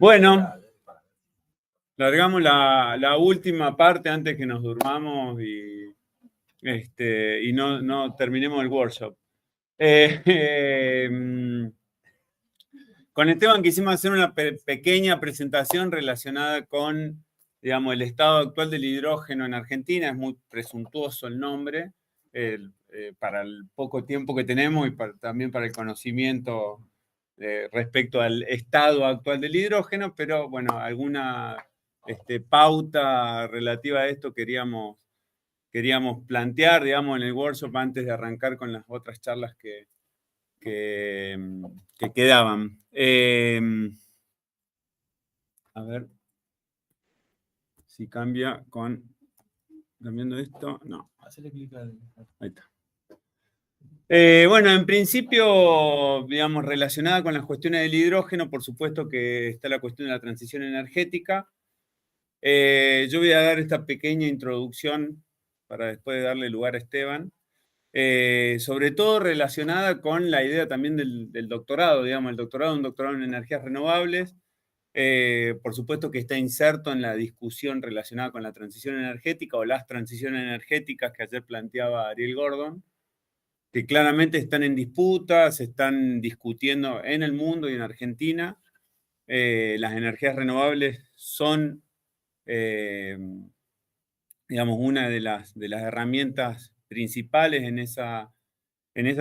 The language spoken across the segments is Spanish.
Bueno, largamos la última parte antes que nos durmamos y no terminemos el workshop. Con Esteban quisimos hacer una pequeña presentación relacionada con, digamos, el estado actual del hidrógeno en Argentina. Es muy presuntuoso el nombre para el poco tiempo que tenemos y también para el conocimiento respecto al estado actual del hidrógeno, pero bueno, alguna pauta relativa a esto queríamos plantear, digamos, en el workshop antes de arrancar con las otras charlas que quedaban. A ver si cambia cambiando esto. No. Hacele clic ahí está. Bueno, en principio, digamos, relacionada con las cuestiones del hidrógeno, por supuesto que está la cuestión de la transición energética. Yo voy a dar esta pequeña introducción para después darle lugar a Esteban. Sobre todo relacionada con la idea también del doctorado, digamos, un doctorado en energías renovables. Por supuesto que está inserto en la discusión relacionada con la transición energética o las transiciones energéticas que ayer planteaba Ariel Gordon, que claramente están en disputa, se están discutiendo en el mundo y en Argentina. Las energías renovables son, digamos, una de las herramientas principales en esa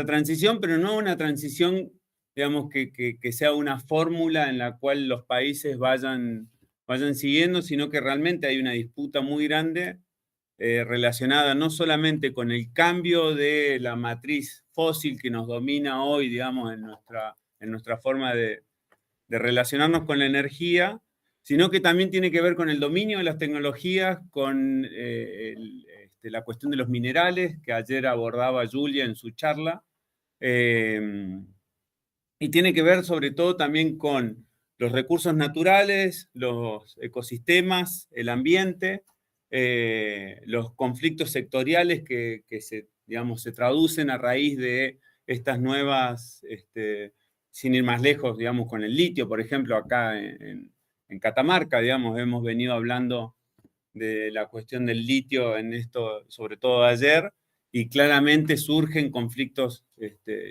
transición, pero no una transición, digamos, que sea una fórmula en la cual los países vayan siguiendo, sino que realmente hay una disputa muy grande relacionada no solamente con el cambio de la matriz fósil que nos domina hoy, digamos, en nuestra forma de relacionarnos con la energía, sino que también tiene que ver con el dominio de las tecnologías, con la cuestión de los minerales, que ayer abordaba Julia en su charla, y tiene que ver sobre todo también con los recursos naturales, los ecosistemas, el ambiente, los conflictos sectoriales que digamos, se traducen a raíz de estas nuevas, sin ir más lejos, digamos, con el litio, por ejemplo, acá en Catamarca, digamos, hemos venido hablando de la cuestión del litio en esto, sobre todo ayer, y claramente surgen conflictos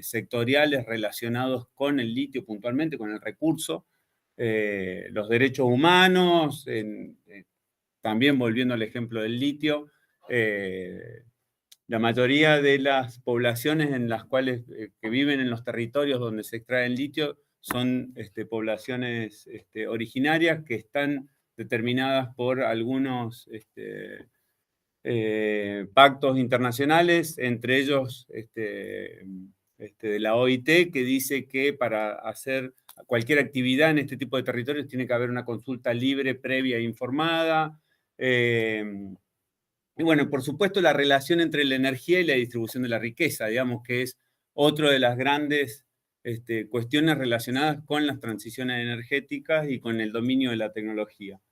sectoriales relacionados con el litio puntualmente, con el recurso, los derechos humanos, también volviendo al ejemplo del litio, la mayoría de las poblaciones en las cuales que viven en los territorios donde se extrae el litio son poblaciones originarias que están determinadas por algunos pactos internacionales, entre ellos de la OIT, que dice que para hacer cualquier actividad en este tipo de territorios tiene que haber una consulta libre, previa e informada. Y bueno, por supuesto, la relación entre la energía y la distribución de la riqueza, digamos que es otra de las grandes cuestiones relacionadas con las transiciones energéticas y con el dominio de la tecnología.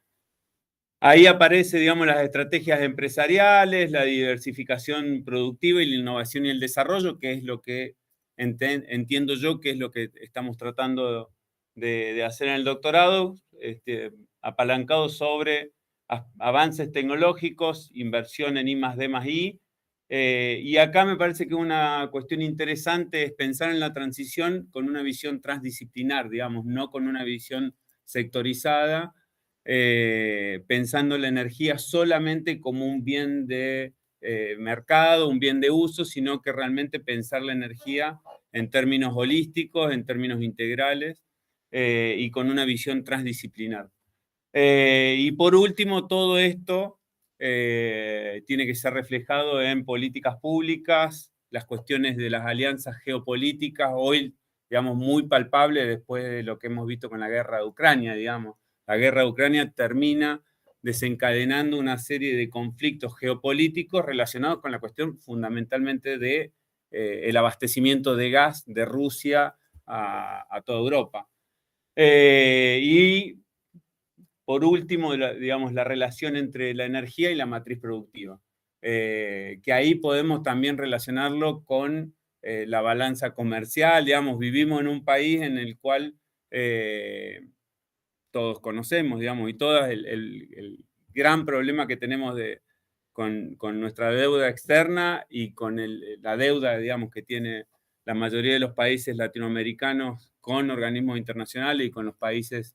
Ahí aparece, digamos, las estrategias empresariales, la diversificación productiva y la innovación y el desarrollo, que es lo que entiendo yo que es lo que estamos tratando de hacer en el doctorado, apalancado sobre avances tecnológicos, inversión en I+D+I. Y acá me parece que una cuestión interesante es pensar en la transición con una visión transdisciplinar, digamos, no con una visión sectorizada, pensando la energía solamente como un bien de mercado, un bien de uso, sino que realmente pensar la energía en términos holísticos, en términos integrales y con una visión transdisciplinar. Y por último, todo esto tiene que ser reflejado en políticas públicas, las cuestiones de las alianzas geopolíticas, hoy, digamos, muy palpable después de lo que hemos visto con la guerra de Ucrania, digamos. La guerra de Ucrania termina desencadenando una serie de conflictos geopolíticos relacionados con la cuestión fundamentalmente de el abastecimiento de gas de Rusia a toda Europa. Y por último, digamos, la relación entre la energía y la matriz productiva, que ahí podemos también relacionarlo con la balanza comercial. Digamos, vivimos en un país en el cual todos conocemos, digamos, y todas el gran problema que tenemos con nuestra deuda externa y con la deuda, digamos, que tiene la mayoría de los países latinoamericanos con organismos internacionales y con los países,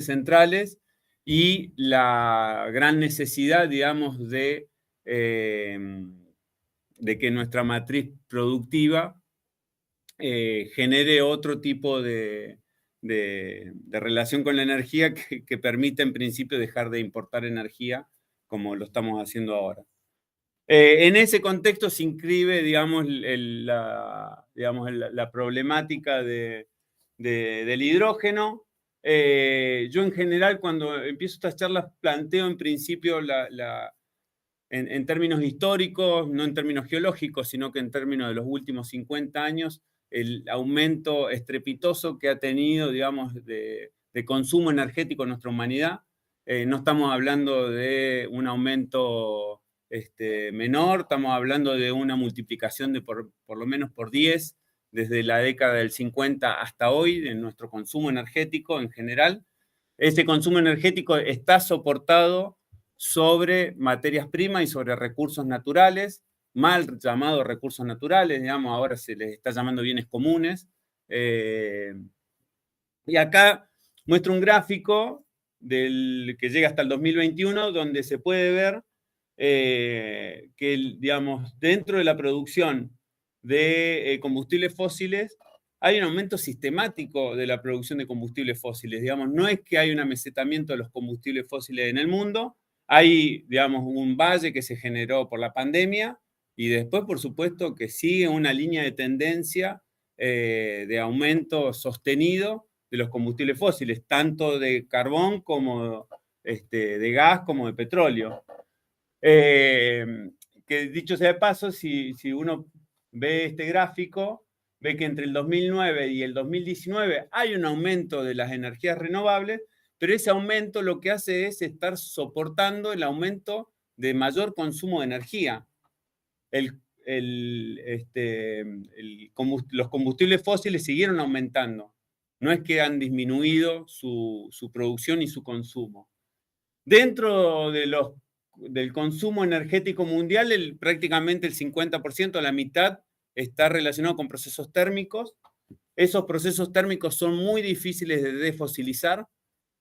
centrales, y la gran necesidad, digamos, de que nuestra matriz productiva genere otro tipo de relación con la energía que permita en principio dejar de importar energía como lo estamos haciendo ahora. En ese contexto se inscribe, digamos, la problemática del hidrógeno. Yo en general cuando empiezo estas charlas planteo en principio en términos históricos, no en términos geológicos, sino que en términos de los últimos 50 años, el aumento estrepitoso que ha tenido, digamos, de consumo energético en nuestra humanidad. No estamos hablando de un aumento menor, estamos hablando de una multiplicación de por lo menos por 10 desde la década del 50 hasta hoy en nuestro consumo energético en general. Ese consumo energético está soportado sobre materias primas y sobre recursos naturales, mal llamados recursos naturales, digamos, ahora se les está llamando bienes comunes. Y acá muestro un gráfico que llega hasta el 2021, donde se puede ver que, digamos, dentro de la producción de combustibles fósiles hay un aumento sistemático de la producción de combustibles fósiles. Digamos, no es que hay un amesetamiento de los combustibles fósiles en el mundo, hay, digamos, un valle que se generó por la pandemia y después, por supuesto, que sigue una línea de tendencia de aumento sostenido de los combustibles fósiles, tanto de carbón como de gas como de petróleo. Que dicho sea de paso, si uno ve este gráfico, ve que entre el 2009 y el 2019 hay un aumento de las energías renovables, pero ese aumento lo que hace es estar soportando el aumento de mayor consumo de energía. Los combustibles fósiles siguieron aumentando. No es que han disminuido su producción y su consumo. Dentro del consumo energético mundial, prácticamente el 50%, la mitad, está relacionado con procesos térmicos. Esos procesos térmicos son muy difíciles de desfosilizar.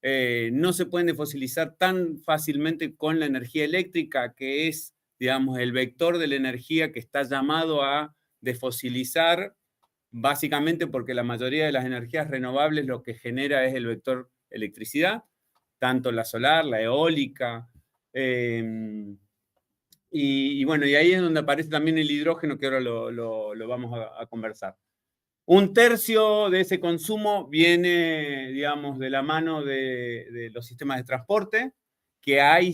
No se pueden desfosilizar tan fácilmente con la energía eléctrica, que es, digamos, el vector de la energía que está llamado a desfosilizar, básicamente porque la mayoría de las energías renovables lo que genera es el vector electricidad, tanto la solar, la eólica, y bueno, y ahí es donde aparece también el hidrógeno, que ahora lo vamos a conversar. Un tercio de ese consumo viene, digamos, de la mano de los sistemas de transporte, que hay,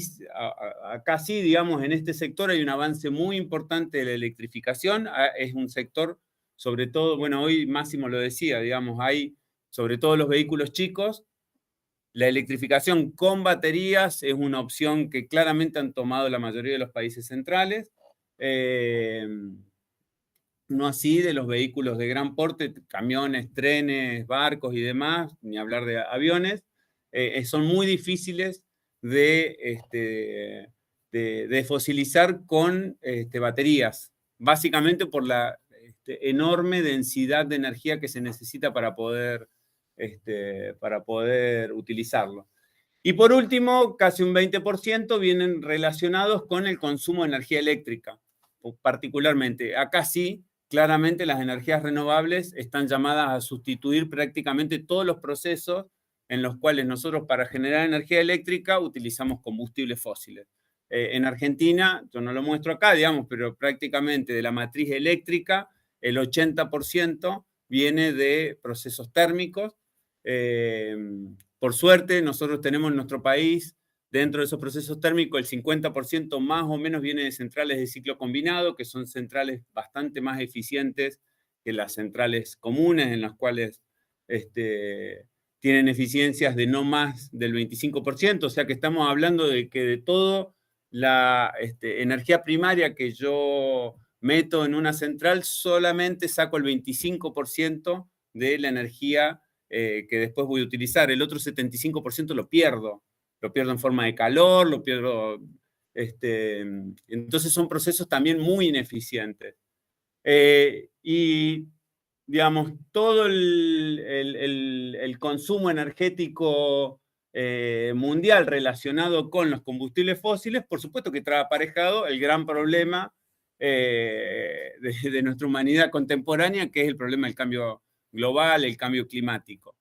acá sí, digamos, en este sector hay un avance muy importante de la electrificación. Es un sector, sobre todo, bueno, hoy Máximo lo decía, digamos, hay, sobre todo los vehículos chicos, la electrificación con baterías es una opción que claramente han tomado la mayoría de los países centrales. No así de los vehículos de gran porte, camiones, trenes, barcos y demás, ni hablar de aviones. Son muy difíciles de fosilizar con baterías, básicamente por la enorme densidad de energía que se necesita para poder utilizarlo. Y por último, casi un 20% vienen relacionados con el consumo de energía eléctrica, particularmente. Acá sí, claramente las energías renovables están llamadas a sustituir prácticamente todos los procesos en los cuales nosotros para generar energía eléctrica utilizamos combustibles fósiles. En Argentina, yo no lo muestro acá, digamos, pero prácticamente de la matriz eléctrica, el 80% viene de procesos térmicos. Por suerte, nosotros tenemos en nuestro país, dentro de esos procesos térmicos, el 50% más o menos viene de centrales de ciclo combinado, que son centrales bastante más eficientes que las centrales comunes, en las cuales tienen eficiencias de no más del 25%, o sea que estamos hablando de que de todo la energía primaria que yo meto en una central, solamente saco el 25% de la energía que después voy a utilizar. El otro 75% lo pierdo en forma de calor, lo pierdo, entonces son procesos también muy ineficientes. Y, digamos, todo el consumo energético mundial relacionado con los combustibles fósiles, por supuesto que trae aparejado el gran problema de nuestra humanidad contemporánea, que es el problema del cambio global, el cambio climático.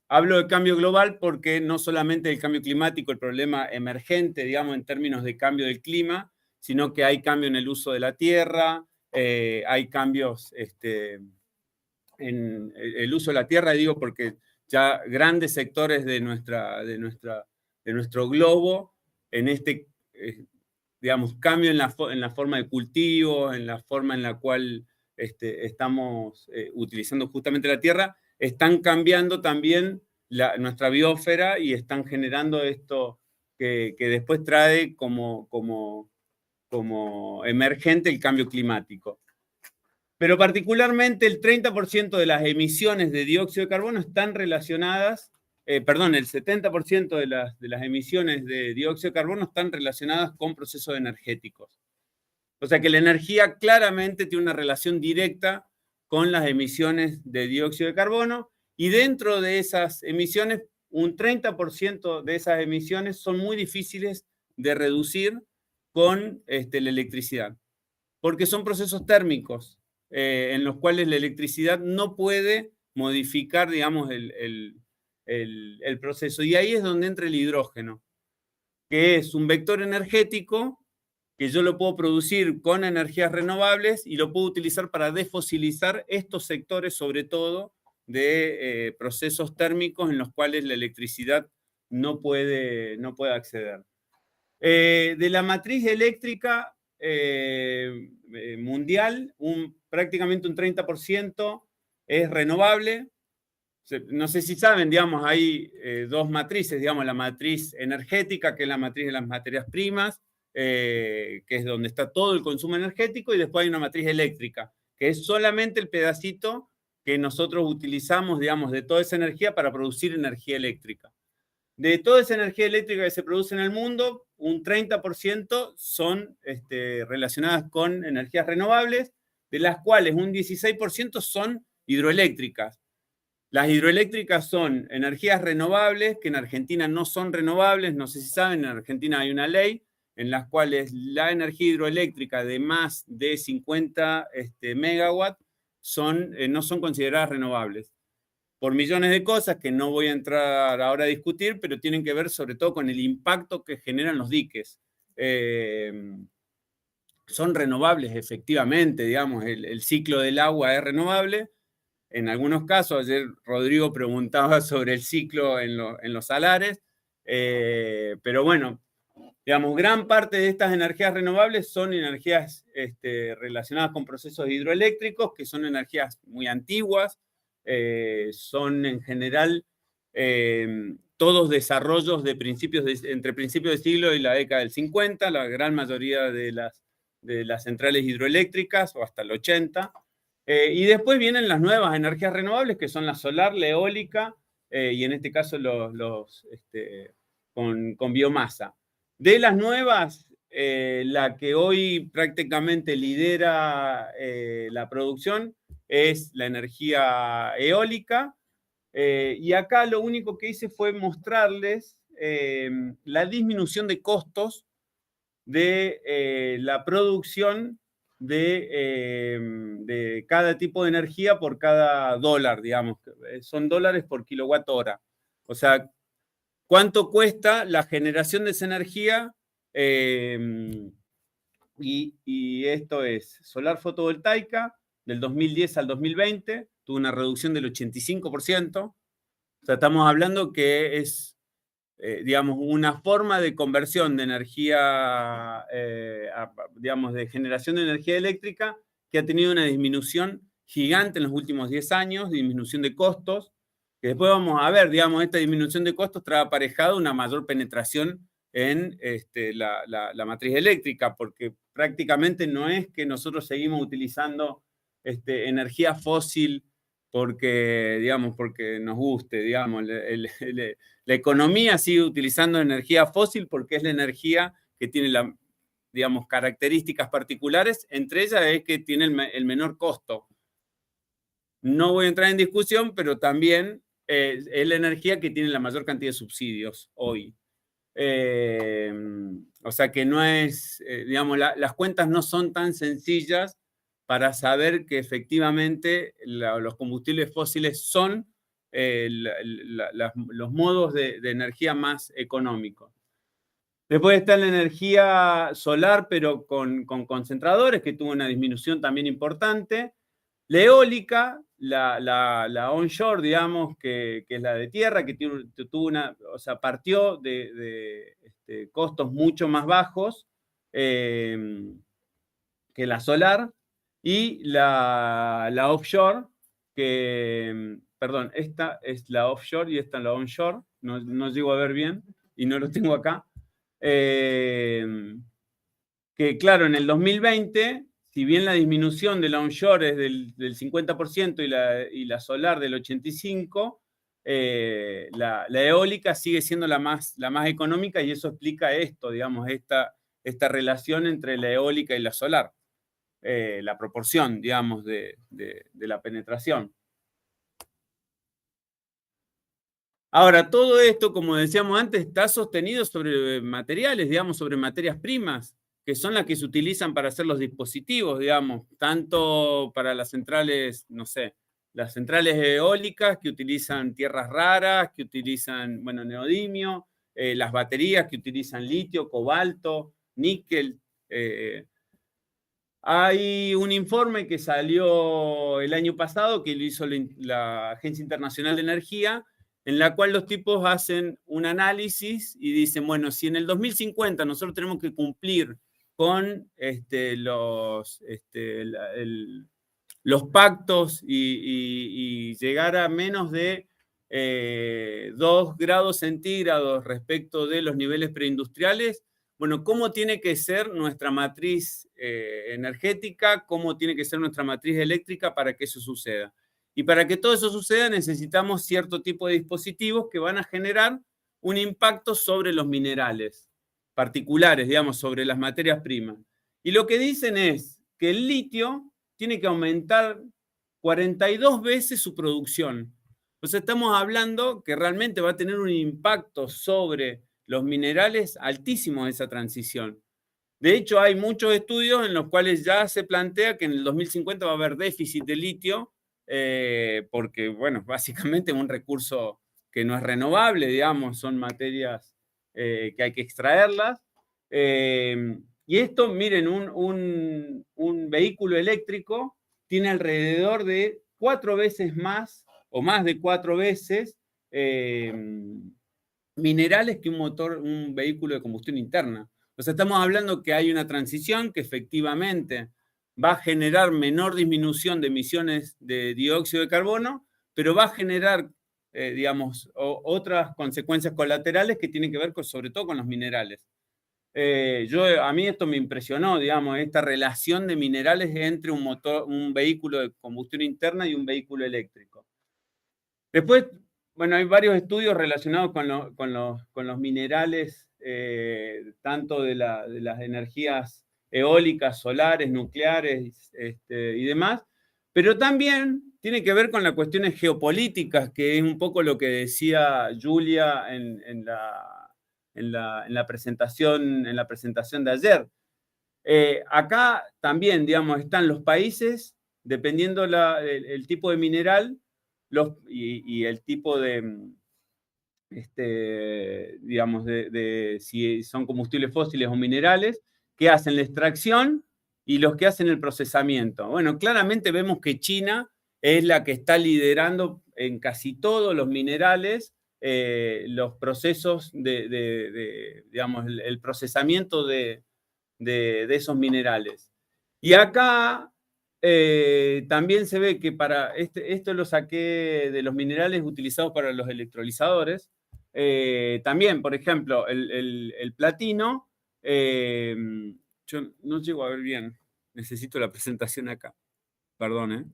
Hablo de cambio global porque no solamente el cambio climático, el problema emergente, digamos, en términos de cambio del clima, sino que hay cambio en el uso de la tierra, hay cambios en el uso de la tierra, digo, porque ya grandes sectores de nuestro globo, en digamos, cambio en la forma de cultivo, en la forma en la cual estamos utilizando justamente la tierra, están cambiando también nuestra biosfera y están generando esto que después trae como emergente el cambio climático. Pero particularmente el 30% de las emisiones de dióxido de carbono están relacionadas, el 70% de las emisiones de dióxido de carbono están relacionadas con procesos energéticos. O sea que la energía claramente tiene una relación directa con las emisiones de dióxido de carbono, y dentro de esas emisiones, un 30% de esas emisiones son muy difíciles de reducir con la electricidad, porque son procesos térmicos en los cuales la electricidad no puede modificar, digamos, el proceso. Y ahí es donde entra el hidrógeno, que es un vector energético que yo lo puedo producir con energías renovables y lo puedo utilizar para desfosilizar estos sectores, sobre todo de procesos térmicos en los cuales la electricidad no puede acceder. De la matriz eléctrica mundial, prácticamente un 30% es renovable. No sé si saben, digamos, hay dos matrices, digamos, la matriz energética, que es la matriz de las materias primas, que es donde está todo el consumo energético, y después hay una matriz eléctrica, que es solamente el pedacito que nosotros utilizamos, digamos, de toda esa energía para producir energía eléctrica. De toda esa energía eléctrica que se produce en el mundo, un 30% son relacionadas con energías renovables, de las cuales un 16% son hidroeléctricas. Las hidroeléctricas son energías renovables, que en Argentina no son renovables. No sé si saben, en Argentina hay una ley en la cual la energía hidroeléctrica de más de 50 megawatts no son consideradas renovables, por millones de cosas que no voy a entrar ahora a discutir, pero tienen que ver sobre todo con el impacto que generan los diques. Son renovables efectivamente, digamos, el ciclo del agua es renovable. En algunos casos, ayer Rodrigo preguntaba sobre el ciclo en los salares, pero bueno, digamos, gran parte de estas energías renovables son energías relacionadas con procesos hidroeléctricos, que son energías muy antiguas, son en general todos desarrollos de entre principios de siglo y la década del 50, la gran mayoría de las centrales hidroeléctricas, o hasta el 80. Y después vienen las nuevas energías renovables, que son la solar, la eólica, y en este caso con biomasa. De las nuevas, la que hoy prácticamente lidera la producción es la energía eólica, y acá lo único que hice fue mostrarles la disminución de costos de la producción de cada tipo de energía por cada dólar, digamos. Son dólares por kilowatt hora. O sea, ¿cuánto cuesta la generación de esa energía? Y esto es solar fotovoltaica, del 2010 al 2020, tuvo una reducción del 85%. O sea, estamos hablando que es, digamos, una forma de conversión de energía, digamos, de generación de energía eléctrica, que ha tenido una disminución gigante en los últimos 10 años, disminución de costos, que después vamos a ver, digamos, esta disminución de costos trae aparejado una mayor penetración en la matriz eléctrica, porque prácticamente no es que nosotros seguimos utilizando energía fósil porque, digamos, porque nos guste, digamos, la economía sigue utilizando energía fósil porque es la energía que tiene digamos, características particulares, entre ellas es que tiene el menor costo. No voy a entrar en discusión, pero también es la energía que tiene la mayor cantidad de subsidios hoy. O sea que no es, digamos, las cuentas no son tan sencillas para saber que efectivamente los combustibles fósiles son los modos de energía más económicos. Después está la energía solar, pero con concentradores, que tuvo una disminución también importante. La eólica, la onshore, digamos, que es la de tierra, que tuvo o sea, partió de costos mucho más bajos que la solar, y la offshore, perdón, esta es la offshore y esta es la onshore, no llego a ver bien y no lo tengo acá. Que claro, en el 2020, si bien la disminución de la onshore es del 50% y la solar del 85%, la eólica sigue siendo la más económica, y eso explica esto, digamos, esta relación entre la eólica y la solar, la proporción, digamos, de la penetración. Ahora, todo esto, como decíamos antes, está sostenido sobre materiales, digamos, sobre materias primas, que son las que se utilizan para hacer los dispositivos, digamos, tanto para las centrales, no sé, las centrales eólicas que utilizan tierras raras, que utilizan, bueno, neodimio, las baterías que utilizan litio, cobalto, níquel. Hay un informe que salió el año pasado, que lo hizo la Agencia Internacional de Energía, en la cual los tipos hacen un análisis y dicen, bueno, si en el 2050 nosotros tenemos que cumplir con los pactos y llegar a menos de 2 grados centígrados respecto de los niveles preindustriales, bueno, ¿cómo tiene que ser nuestra matriz energética? ¿Cómo tiene que ser nuestra matriz eléctrica para que eso suceda? Y para que todo eso suceda necesitamos cierto tipo de dispositivos que van a generar un impacto sobre los minerales particulares, digamos, sobre las materias primas. Y lo que dicen es que el litio tiene que aumentar 42 veces su producción. Entonces estamos hablando que realmente va a tener un impacto sobre los minerales altísimo de esa transición. De hecho, hay muchos estudios en los cuales ya se plantea que en el 2050 va a haber déficit de litio, porque, bueno, básicamente es un recurso que no es renovable, digamos, son materias que hay que extraerlas. Y esto, miren, un vehículo eléctrico tiene alrededor de 4 veces más, o más de 4 veces, minerales que un vehículo de combustión interna. O sea, estamos hablando que hay una transición que efectivamente va a generar menor disminución de emisiones de dióxido de carbono, pero va a generar, digamos, otras consecuencias colaterales que tienen que ver sobre todo con los minerales. A mí esto me impresionó, digamos, esta relación de minerales entre un vehículo de combustión interna y un vehículo eléctrico. Después, bueno, hay varios estudios relacionados con los minerales, tanto de las energías eólicas, solares, nucleares y demás, pero también tiene que ver con las cuestiones geopolíticas, que es un poco lo que decía Julia en la presentación de ayer. Acá también, digamos, están los países, dependiendo el tipo de mineral y el tipo de, digamos, de si son combustibles fósiles o minerales, que hacen la extracción y los que hacen el procesamiento. Bueno, claramente vemos que China es la que está liderando en casi todos los minerales los procesos digamos, el procesamiento de esos minerales. Y acá también se ve que para esto lo saqué de los minerales utilizados para los electrolizadores. También, por ejemplo, el platino, yo no llego a ver bien, necesito la presentación acá, perdón.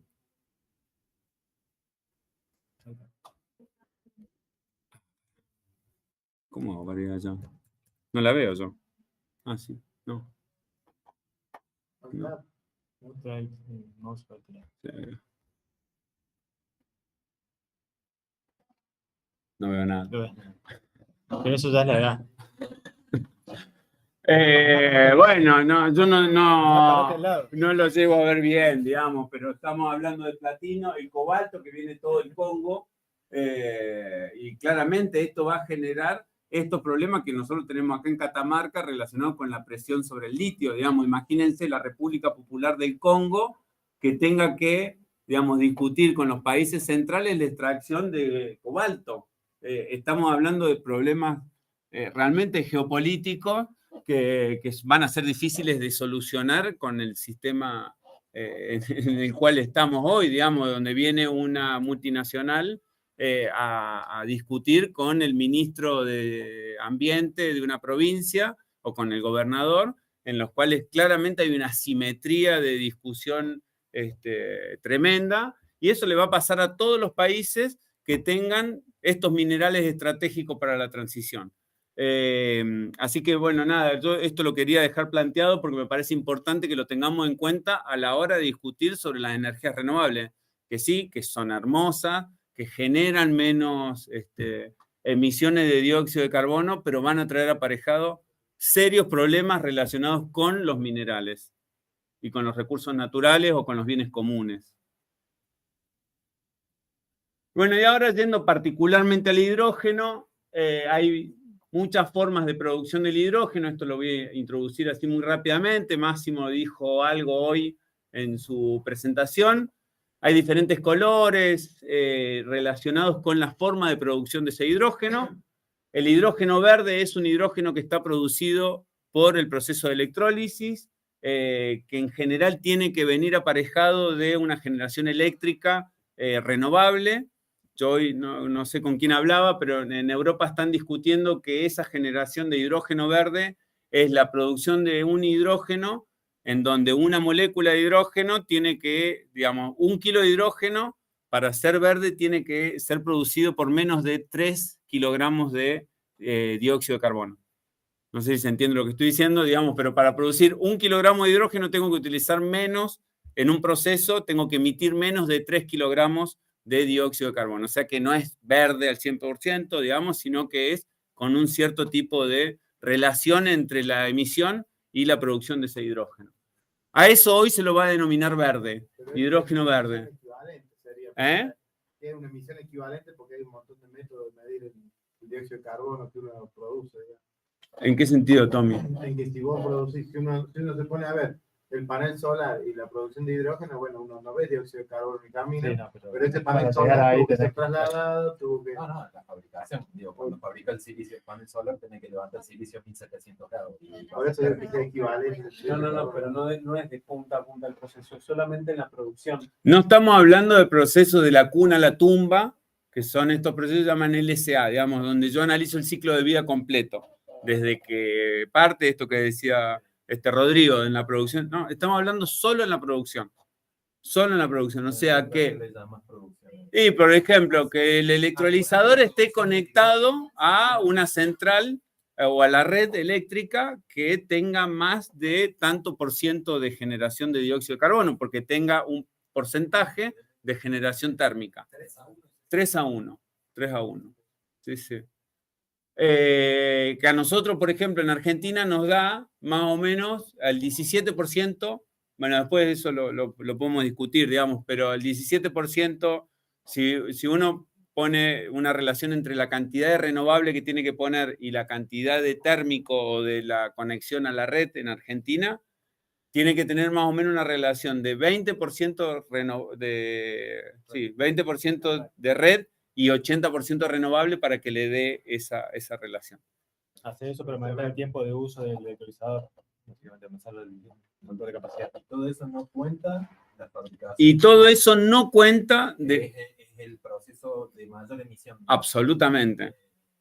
¿Cómo hago para ir allá? No la veo yo. Ah, sí. No. No. No veo nada. Pero eso ya es la edad. Bueno, no, yo no lo llego a ver bien, digamos, pero estamos hablando de platino, el cobalto que viene todo el Congo, y claramente esto va a generar estos problemas que nosotros tenemos acá en Catamarca relacionados con la presión sobre el litio, digamos, imagínense la República Popular del Congo que tenga que, digamos, discutir con los países centrales la extracción de cobalto. Estamos hablando de problemas realmente geopolíticos que van a ser difíciles de solucionar con el sistema en el cual estamos hoy, digamos, donde viene una multinacional a discutir con el ministro de Ambiente de una provincia o con el gobernador, en los cuales claramente hay una asimetría de discusión tremenda, y eso le va a pasar a todos los países que tengan estos minerales estratégicos para la transición. Así que bueno, nada, yo esto lo quería dejar planteado porque me parece importante que lo tengamos en cuenta a la hora de discutir sobre las energías renovables, que sí, que son hermosas, que generan menos emisiones de dióxido de carbono, pero van a traer aparejado serios problemas relacionados con los minerales y con los recursos naturales o con los bienes comunes. Bueno, y ahora yendo particularmente al hidrógeno, hay muchas formas de producción del hidrógeno, esto lo voy a introducir así muy rápidamente, Máximo dijo algo hoy en su presentación. Hay diferentes colores relacionados con la forma de producción de ese hidrógeno. El hidrógeno verde es un hidrógeno que está producido por el proceso de electrólisis, que en general tiene que venir aparejado de una generación eléctrica renovable. Yo hoy no sé con quién hablaba, pero en Europa están discutiendo que esa generación de hidrógeno verde es la producción de un hidrógeno en donde una molécula de hidrógeno tiene que, digamos, 1 kilo de hidrógeno para ser verde tiene que ser producido por menos de 3 kilogramos de dióxido de carbono. No sé si se entiende lo que estoy diciendo, digamos, pero para producir 1 kilogramo de hidrógeno tengo que utilizar menos en un proceso, tengo que emitir menos de 3 kilogramos de dióxido de carbono. O sea que no es verde al 100%, digamos, sino que es con un cierto tipo de relación entre la emisión y la producción de ese hidrógeno. A eso hoy se lo va a denominar verde, hidrógeno verde. Es una emisión equivalente porque hay un montón de métodos de medir el dióxido de carbono que uno produce. ¿En qué sentido, Tommy? En que si vos producís, si uno se pone a ver el panel solar y la producción de hidrógeno, bueno, uno no ve dióxido de carbono ni camina, sí, no, pero ese panel solar tuvo que ser trasladado, tuvo que... No, la fabricación, digo, cuando fabrica el silicio, el panel solar, tiene que levantar el silicio a 1700 grados. Por eso es que es equivalente. No, pero no es de punta a punta el proceso, es solamente en la producción. No estamos hablando del proceso de la cuna a la tumba, que son estos procesos que se llaman LSA, digamos, donde yo analizo el ciclo de vida completo, desde que parte esto que decía Rodrigo en la producción. No, estamos hablando solo en la producción. Solo en la producción, o sea que... Y, por ejemplo, que el electrolizador esté conectado a una central o a la red eléctrica que tenga más de tanto por ciento de generación de dióxido de carbono, porque tenga un porcentaje de generación térmica. 3 a 1. 3 a 1. Sí, sí. Que a nosotros, por ejemplo, en Argentina nos da más o menos al 17%, bueno, después de eso lo podemos discutir, digamos, pero el 17%, si uno pone una relación entre la cantidad de renovable que tiene que poner y la cantidad de térmico o de la conexión a la red en Argentina, tiene que tener más o menos una relación de 20% de red y 80% renovable para que le dé esa relación. Hace eso, pero aumentar el tiempo de uso del electrolizador. Aumentar el motor de capacidad. Y todo eso no cuenta la fabricación. Y todo eso no cuenta es el proceso de mayor emisión. Absolutamente.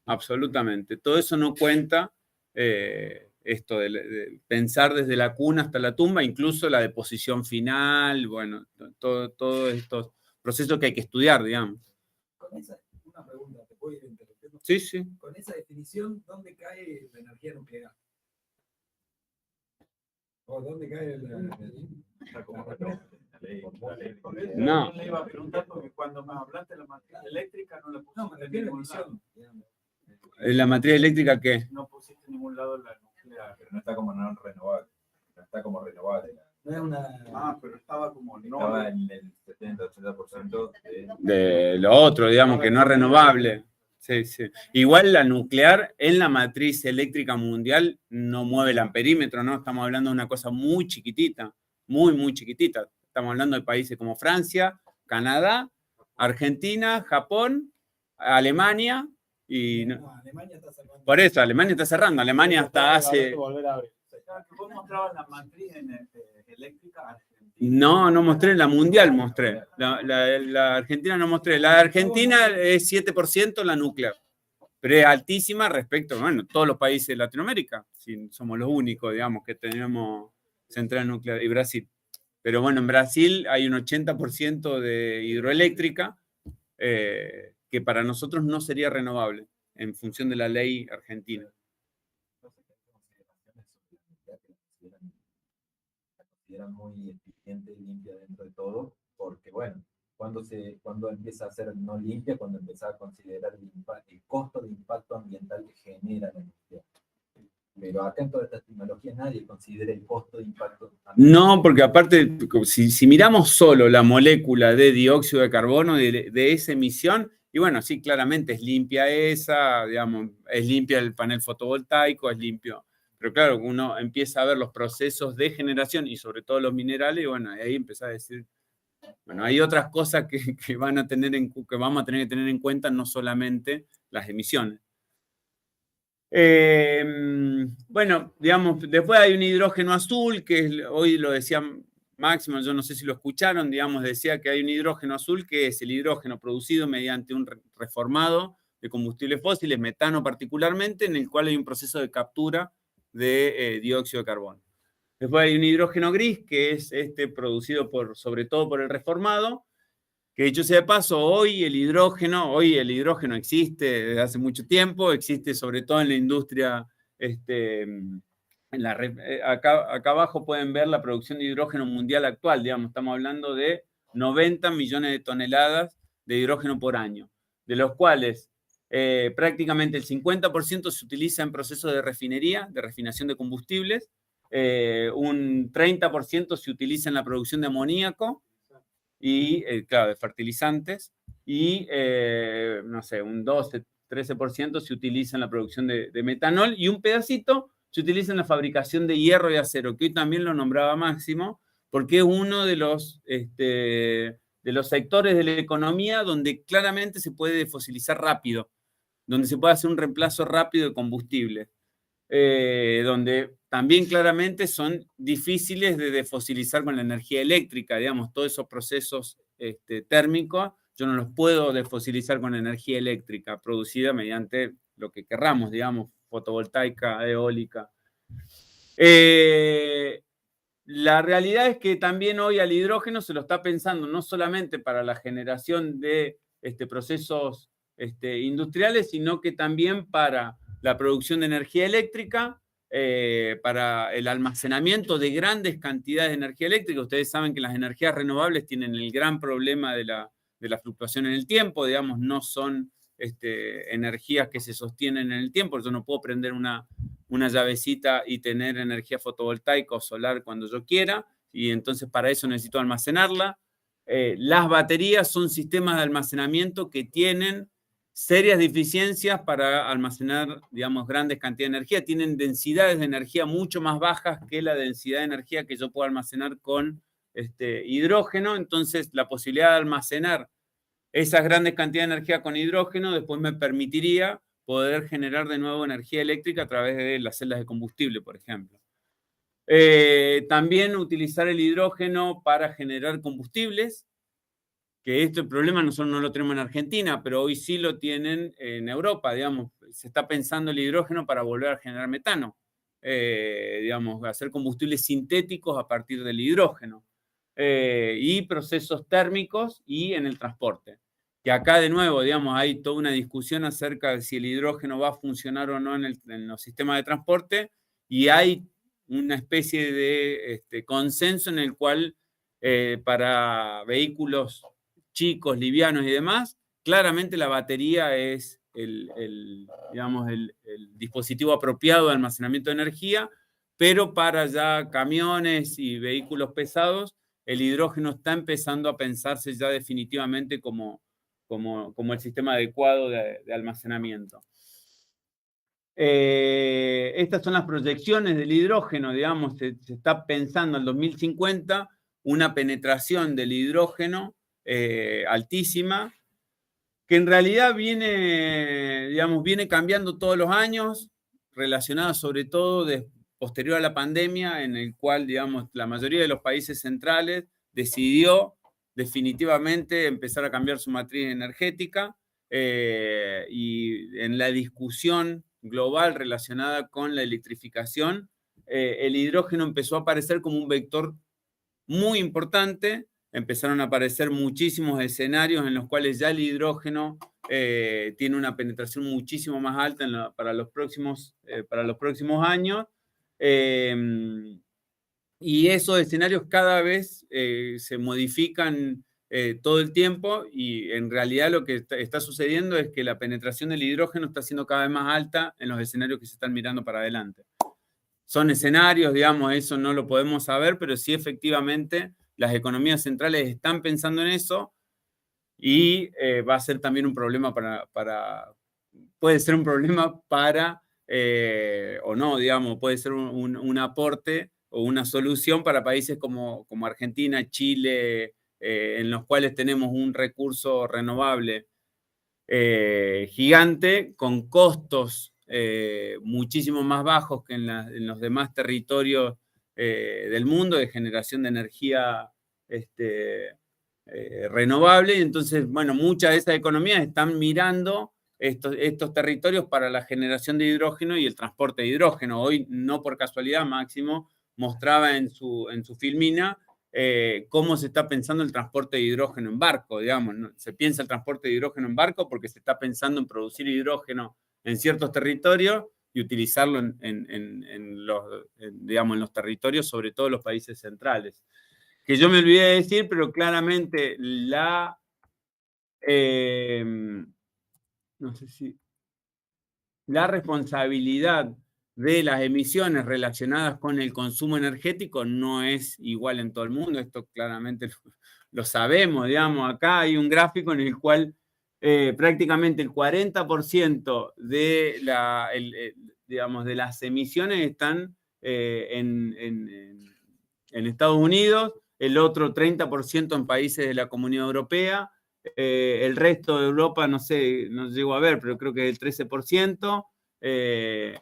Absolutamente. Todo eso no cuenta. Esto de pensar desde la cuna hasta la tumba, incluso la deposición final, bueno, todos estos procesos que hay que estudiar, digamos. Con esa, una pregunta, ¿te puedo ir interrumpiendo? Sí, sí. Con esa definición, ¿dónde cae la energía nuclear? ¿O dónde cae la No. Le iba a preguntar porque cuando me hablaste de la matriz eléctrica no la pusiste en ningún lado. ¿En la matriz eléctrica qué? No pusiste en ningún lado la nuclear. Pero no está como no renovable. No está como renovable. No es una... Pero estaba como no. Estaba en el 70-80% De lo otro, digamos, que no es renovable. Sí, sí. Igual la nuclear en la matriz eléctrica mundial no mueve el amperímetro, ¿no? Estamos hablando de una cosa muy chiquitita, muy, muy chiquitita. Estamos hablando de países como Francia, Canadá, Argentina, Japón, Alemania y... Alemania está cerrando. Por eso, Alemania está cerrando. Alemania hasta hace... Vos mostrabas la matriz eléctrica argentina. No mostré, la mundial mostré. La Argentina no mostré. La Argentina es 7% la nuclear, pero es altísima respecto, bueno, todos los países de Latinoamérica. Sí, somos los únicos, digamos, que tenemos central nuclear, y Brasil. Pero bueno, en Brasil hay un 80% de hidroeléctrica que para nosotros no sería renovable en función de la ley argentina. Muy eficiente y limpia dentro de todo, porque bueno, cuando empieza a ser no limpia, cuando empieza a considerar el costo de impacto ambiental que genera la energía. Pero acá en todas estas tecnologías nadie considera el costo de impacto ambiental. No, porque aparte, si miramos solo la molécula de dióxido de carbono de esa emisión, y bueno, sí, claramente es limpia esa, digamos, es limpia el panel fotovoltaico, es limpio. Pero claro, uno empieza a ver los procesos de generación y sobre todo los minerales, y bueno, ahí empieza a decir, bueno, hay otras cosas que vamos a tener que tener en cuenta, no solamente las emisiones. Bueno, digamos, después hay un hidrógeno azul, que hoy lo decía Máximo, yo no sé si lo escucharon, digamos, decía que hay un hidrógeno azul, que es el hidrógeno producido mediante un reformado de combustibles fósiles, metano particularmente, en el cual hay un proceso de captura de dióxido de carbono. Después hay un hidrógeno gris, que es producido sobre todo por el reformado, que dicho sea de paso, hoy el hidrógeno existe desde hace mucho tiempo, existe sobre todo en la industria, acá abajo pueden ver la producción de hidrógeno mundial actual, digamos, estamos hablando de 90 millones de toneladas de hidrógeno por año, de los cuales prácticamente el 50% se utiliza en procesos de refinería, de refinación de combustibles, un 30% se utiliza en la producción de amoníaco y, claro, de fertilizantes, y, no sé, un 12-13% se utiliza en la producción de metanol, y un pedacito se utiliza en la fabricación de hierro y acero, que hoy también lo nombraba Máximo, porque es uno de los sectores de la economía donde claramente se puede desfosilizar rápido, donde se puede hacer un reemplazo rápido de combustible, donde también claramente son difíciles de desfosilizar con la energía eléctrica, digamos, todos esos procesos térmicos, yo no los puedo desfosilizar con energía eléctrica producida mediante lo que querramos, digamos, fotovoltaica, eólica. La realidad es que también hoy al hidrógeno se lo está pensando no solamente para la generación de procesos industriales, sino que también para la producción de energía eléctrica, para el almacenamiento de grandes cantidades de energía eléctrica. Ustedes saben que las energías renovables tienen el gran problema de la fluctuación en el tiempo, digamos, no son energías que se sostienen en el tiempo. Yo no puedo prender una llavecita y tener energía fotovoltaica o solar cuando yo quiera, y entonces para eso necesito almacenarla. Las baterías son sistemas de almacenamiento que tienen serias deficiencias para almacenar, digamos, grandes cantidades de energía. Tienen densidades de energía mucho más bajas que la densidad de energía que yo puedo almacenar con hidrógeno. Entonces, la posibilidad de almacenar esas grandes cantidades de energía con hidrógeno después me permitiría poder generar de nuevo energía eléctrica a través de las celdas de combustible, por ejemplo. También utilizar el hidrógeno para generar combustibles, que el problema nosotros no lo tenemos en Argentina, pero hoy sí lo tienen en Europa, digamos. Se está pensando el hidrógeno para volver a generar metano, digamos, hacer combustibles sintéticos a partir del hidrógeno, y procesos térmicos y en el transporte. que acá de nuevo, digamos, hay toda una discusión acerca de si el hidrógeno va a funcionar o no en los sistemas de transporte, y hay una especie de consenso en el cual para vehículos chicos, livianos y demás, claramente la batería es digamos, el dispositivo apropiado de almacenamiento de energía, pero para ya camiones y vehículos pesados, el hidrógeno está empezando a pensarse ya definitivamente como el sistema adecuado de almacenamiento. Estas son las proyecciones del hidrógeno, digamos, se está pensando en 2050 una penetración del hidrógeno altísima, que en realidad viene cambiando todos los años, relacionada sobre todo posterior a la pandemia, en el cual, digamos, la mayoría de los países centrales decidió definitivamente empezar a cambiar su matriz energética, y en la discusión global relacionada con la electrificación, el hidrógeno empezó a aparecer como un vector muy importante. Empezaron a aparecer muchísimos escenarios en los cuales ya el hidrógeno tiene una penetración muchísimo más alta para los próximos años. Y esos escenarios cada vez se modifican todo el tiempo, y en realidad lo que está sucediendo es que la penetración del hidrógeno está siendo cada vez más alta en los escenarios que se están mirando para adelante. Son escenarios, digamos, eso no lo podemos saber, pero sí efectivamente las economías centrales están pensando en eso, y va a ser también un problema puede ser un problema o no, digamos, puede ser un aporte o una solución para países como Argentina, Chile, en los cuales tenemos un recurso renovable gigante, con costos muchísimo más bajos que en los demás territorios del mundo de generación de energía renovable. Entonces, bueno, muchas de esas economías están mirando estos territorios para la generación de hidrógeno y el transporte de hidrógeno. Hoy, no por casualidad, Máximo mostraba en su filmina cómo se está pensando el transporte de hidrógeno en barco, digamos, ¿no? Se piensa el transporte de hidrógeno en barco porque se está pensando en producir hidrógeno en ciertos territorios y utilizarlo en los territorios, sobre todo los países centrales. Que yo me olvidé de decir, pero claramente la responsabilidad de las emisiones relacionadas con el consumo energético no es igual en todo el mundo. Esto claramente lo sabemos, digamos. Acá hay un gráfico en el cual prácticamente el 40% de las emisiones están en Estados Unidos, el otro 30% en países de la Comunidad Europea, el resto de Europa, no sé, no llego a ver, pero creo que es el 13%,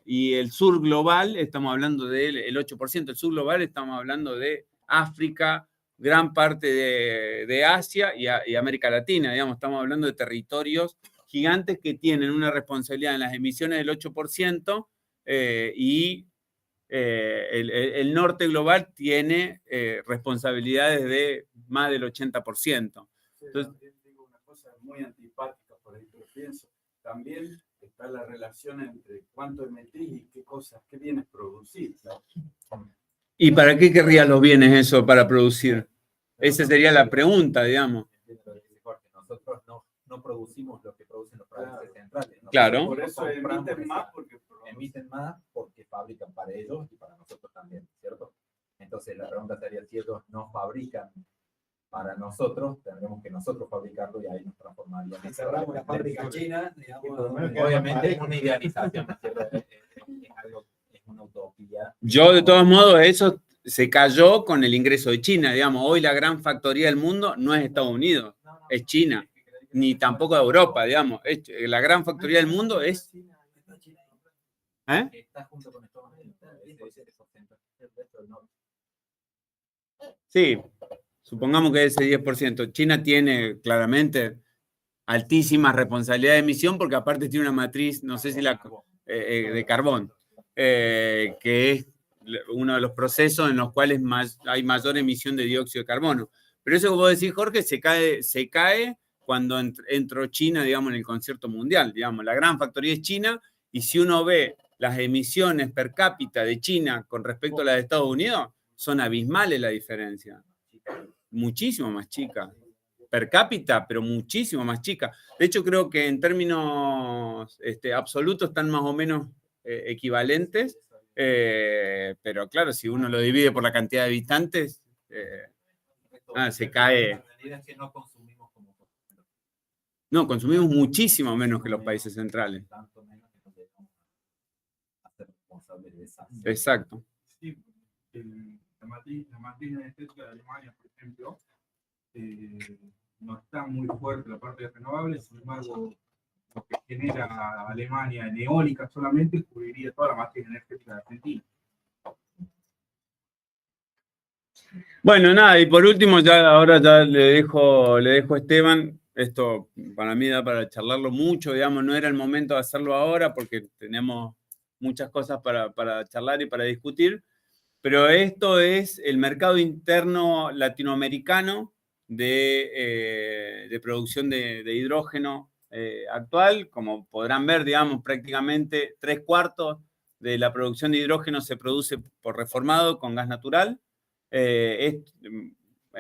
y el sur global, estamos hablando del 8%, el sur global estamos hablando de África, gran parte de Asia y América Latina, digamos, estamos hablando de territorios gigantes que tienen una responsabilidad en las emisiones del 8%, y el norte global tiene responsabilidades de más del 80%. Entonces, digo una cosa muy antipática por ahí, pero pienso, también está la relación entre cuánto emitís y qué bienes producís, ¿no? ¿Y para qué querrías los bienes eso para producir? Esa sería la pregunta, digamos. Nosotros no producimos lo que producen los países centrales. Claro. Por eso emiten más porque fabrican para ellos y para nosotros también, ¿cierto? Entonces la pregunta sería, si ellos no fabrican para nosotros, tendremos que nosotros fabricarlo y ahí nos transformaríamos. Si cerramos la fábrica china, digamos. Obviamente es una idealización, ¿cierto? Es una utopía. Yo, de todos modos, eso se cayó con el ingreso de China, digamos. Hoy la gran factoría del mundo no es Estados Unidos, es China, ni tampoco Europa, digamos. La gran factoría del mundo es... Está junto con Estados Unidos. Sí, supongamos que ese 10%. China tiene claramente altísima responsabilidad de emisión porque aparte tiene una matriz, no sé si de carbón, que es uno de los procesos en los cuales hay mayor emisión de dióxido de carbono. Pero eso que vos decís, Jorge, se cae cuando entró China, digamos, en el concierto mundial. Digamos, la gran factoría es China, y si uno ve las emisiones per cápita de China con respecto a las de Estados Unidos, son abismales la diferencia. Muchísimo más chica. Per cápita, pero muchísimo más chica. De hecho, creo que en términos absolutos están más o menos equivalentes, pero claro, si uno lo divide por la cantidad de habitantes, se cae. La realidad es que no consumimos como consumimos. No, consumimos muchísimo menos que los países centrales. Tanto menos que nos debemos hacer responsables de esa. Exacto. Sí, la matriz energética de Alemania, por ejemplo, no está muy fuerte la parte de renovables, sin embargo, lo que genera Alemania en eólica solamente cubriría toda la matriz energética de Argentina. Bueno, nada, y por último, ahora ya le dejo a Esteban. Esto para mí da para charlarlo mucho, digamos, no era el momento de hacerlo ahora porque tenemos muchas cosas para charlar y para discutir, pero esto es el mercado interno latinoamericano de producción de hidrógeno actual. Como podrán ver, digamos, prácticamente 3/4 de la producción de hidrógeno se produce por reformado con gas natural. Es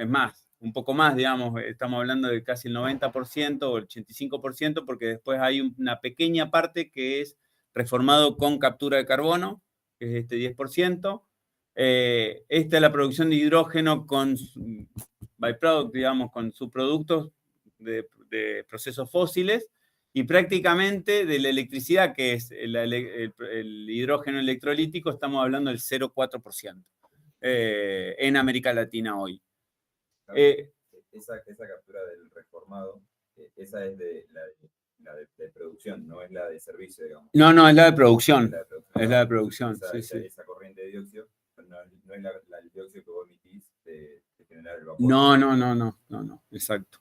más, un poco más, digamos, estamos hablando de casi el 90% o el 85%, porque después hay una pequeña parte que es reformado con captura de carbono, que es este 10%. Esta es la producción de hidrógeno con byproduct, digamos, con subproductos de procesos fósiles, y prácticamente de la electricidad, que es el hidrógeno electrolítico, estamos hablando del 0,4%. En América Latina hoy. Esa captura del reformado, esa es de la de producción, no es la de servicio, digamos. No, es la de producción. Es la de producción. Esa corriente de dióxido, no es el dióxido que vos emitís de generar el vapor. No, exacto.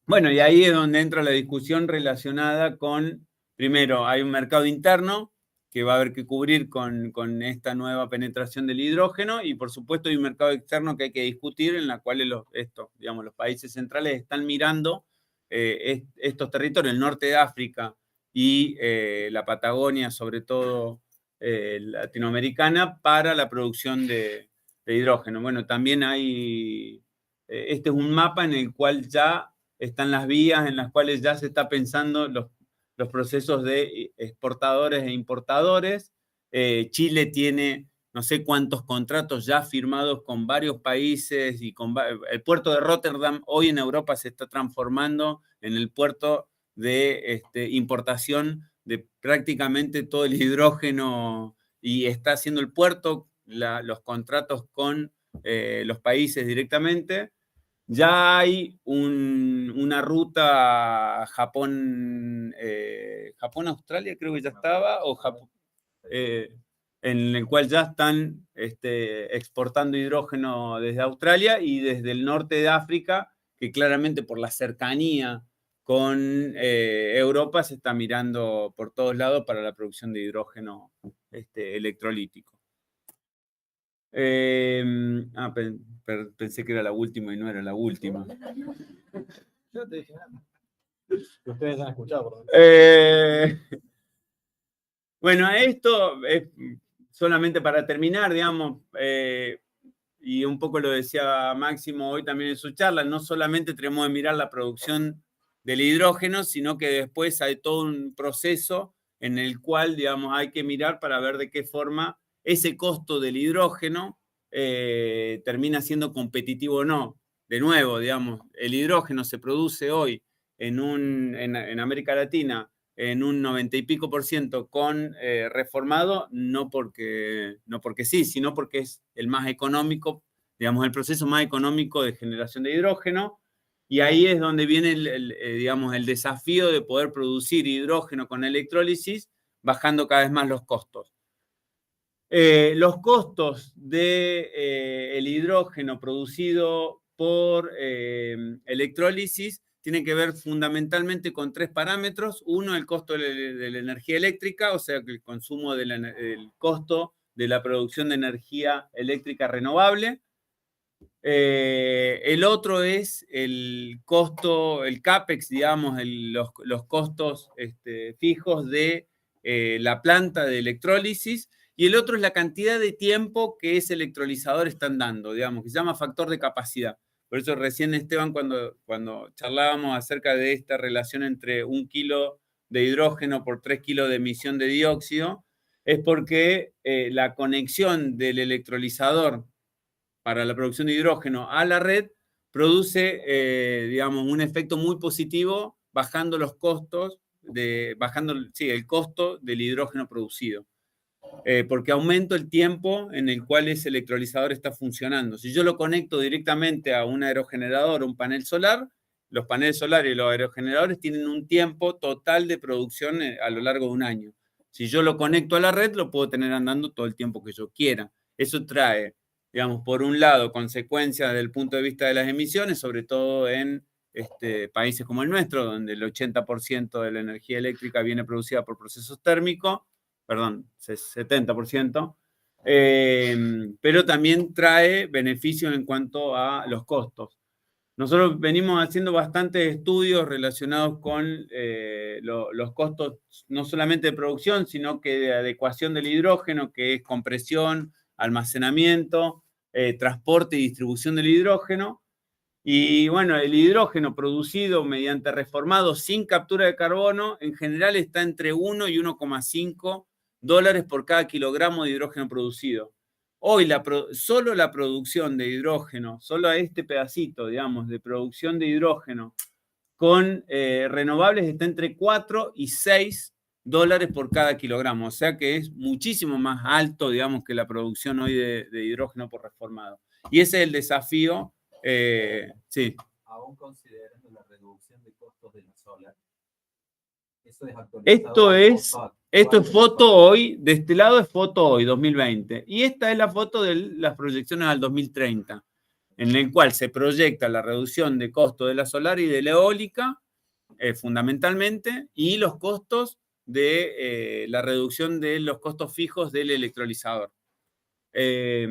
Bueno, y ahí es donde entra la discusión relacionada con, primero, hay un mercado interno que va a haber que cubrir con esta nueva penetración del hidrógeno, y por supuesto hay un mercado externo que hay que discutir, en la cual los países centrales están mirando estos territorios, el norte de África y la Patagonia, sobre todo latinoamericana, para la producción de hidrógeno. Bueno, también hay, este es un mapa en el cual ya están las vías en las cuales ya se está pensando los procesos de exportadores e importadores. Chile tiene no sé cuántos contratos ya firmados con varios países, y el puerto de Rotterdam hoy en Europa se está transformando en el puerto de importación de prácticamente todo el hidrógeno, y está haciendo el puerto los contratos con los países directamente. Ya hay una ruta Japón-Australia, creo que ya estaba, o Japón, en el cual ya están exportando hidrógeno desde Australia y desde el norte de África, que claramente por la cercanía con Europa se está mirando por todos lados para la producción de hidrógeno electrolítico. Pensé que era la última y no era la última. Yo te dije nada. Ustedes han escuchado. Bueno, esto es solamente para terminar, digamos, y un poco lo decía Máximo hoy también en su charla, no solamente tenemos que mirar la producción del hidrógeno, sino que después hay todo un proceso en el cual, digamos, hay que mirar para ver de qué forma ese costo del hidrógeno termina siendo competitivo o no. De nuevo, digamos, el hidrógeno se produce hoy en América Latina en un 90 y pico % con reformado, no porque sí, sino porque es el más económico, digamos, el proceso más económico de generación de hidrógeno. Y ahí es donde viene digamos, el desafío de poder producir hidrógeno con electrólisis, bajando cada vez más los costos. Los costos del hidrógeno producido por electrólisis tienen que ver fundamentalmente con 3 parámetros. Uno, el costo de la energía eléctrica, o sea, que el consumo el costo de la producción de energía eléctrica renovable. El otro es el costo, el CAPEX, digamos, los costos fijos de la planta de electrólisis, y el otro es la cantidad de tiempo que ese electrolizador están dando, digamos, que se llama factor de capacidad. Por eso recién, Esteban, cuando charlábamos acerca de esta relación entre 1 kilo de hidrógeno por 3 kilos de emisión de dióxido, es porque la conexión del electrolizador para la producción de hidrógeno a la red produce, digamos, un efecto muy positivo bajando los costos, el costo del hidrógeno producido. Porque aumento el tiempo en el cual ese electrolizador está funcionando. Si yo lo conecto directamente a un aerogenerador o un panel solar, los paneles solares y los aerogeneradores tienen un tiempo total de producción a lo largo de un año. Si yo lo conecto a la red, lo puedo tener andando todo el tiempo que yo quiera. Eso trae, digamos, por un lado, consecuencias desde el punto de vista de las emisiones, sobre todo en países como el nuestro, donde el 80% de la energía eléctrica viene producida por procesos térmicos, perdón, 70%, pero también trae beneficios en cuanto a los costos. Nosotros venimos haciendo bastantes estudios relacionados con los costos, no solamente de producción, sino que de adecuación del hidrógeno, que es compresión, almacenamiento, transporte y distribución del hidrógeno. Y bueno, el hidrógeno producido mediante reformado sin captura de carbono, en general está entre 1 y 1,5 dólares por cada kilogramo de hidrógeno producido. Hoy solo la producción de hidrógeno, solo a este pedacito, digamos, de producción de hidrógeno con renovables está entre 4 y 6 dólares por cada kilogramo. O sea que es muchísimo más alto, digamos, que la producción hoy de hidrógeno por reformado. Y ese es el desafío. Sí. Aún considerando la reducción de costos de la solar. Esto es foto hoy, de este lado es foto hoy, 2020. Y esta es la foto de las proyecciones al 2030, en el cual se proyecta la reducción de costo de la solar y de la eólica, fundamentalmente, y los costos de la reducción de los costos fijos del electrolizador. Que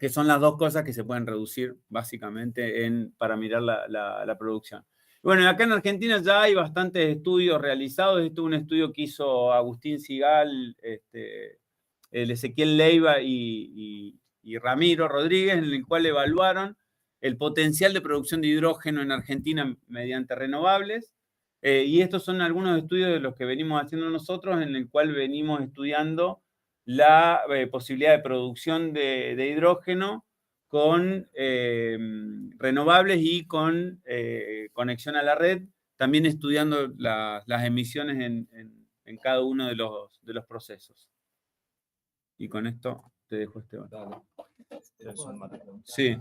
son las dos cosas que se pueden reducir básicamente para mirar la producción. Bueno, acá en Argentina ya hay bastantes estudios realizados. Este es un estudio que hizo Agustín Sigal, el Ezequiel Leiva y Ramiro Rodríguez, en el cual evaluaron el potencial de producción de hidrógeno en Argentina mediante renovables. Y estos son algunos estudios de los que venimos haciendo nosotros, en el cual venimos estudiando la posibilidad de producción de hidrógeno con renovables y con conexión a la red, también estudiando las emisiones en cada uno de los procesos. Y con esto te dejo, Esteban. Sí.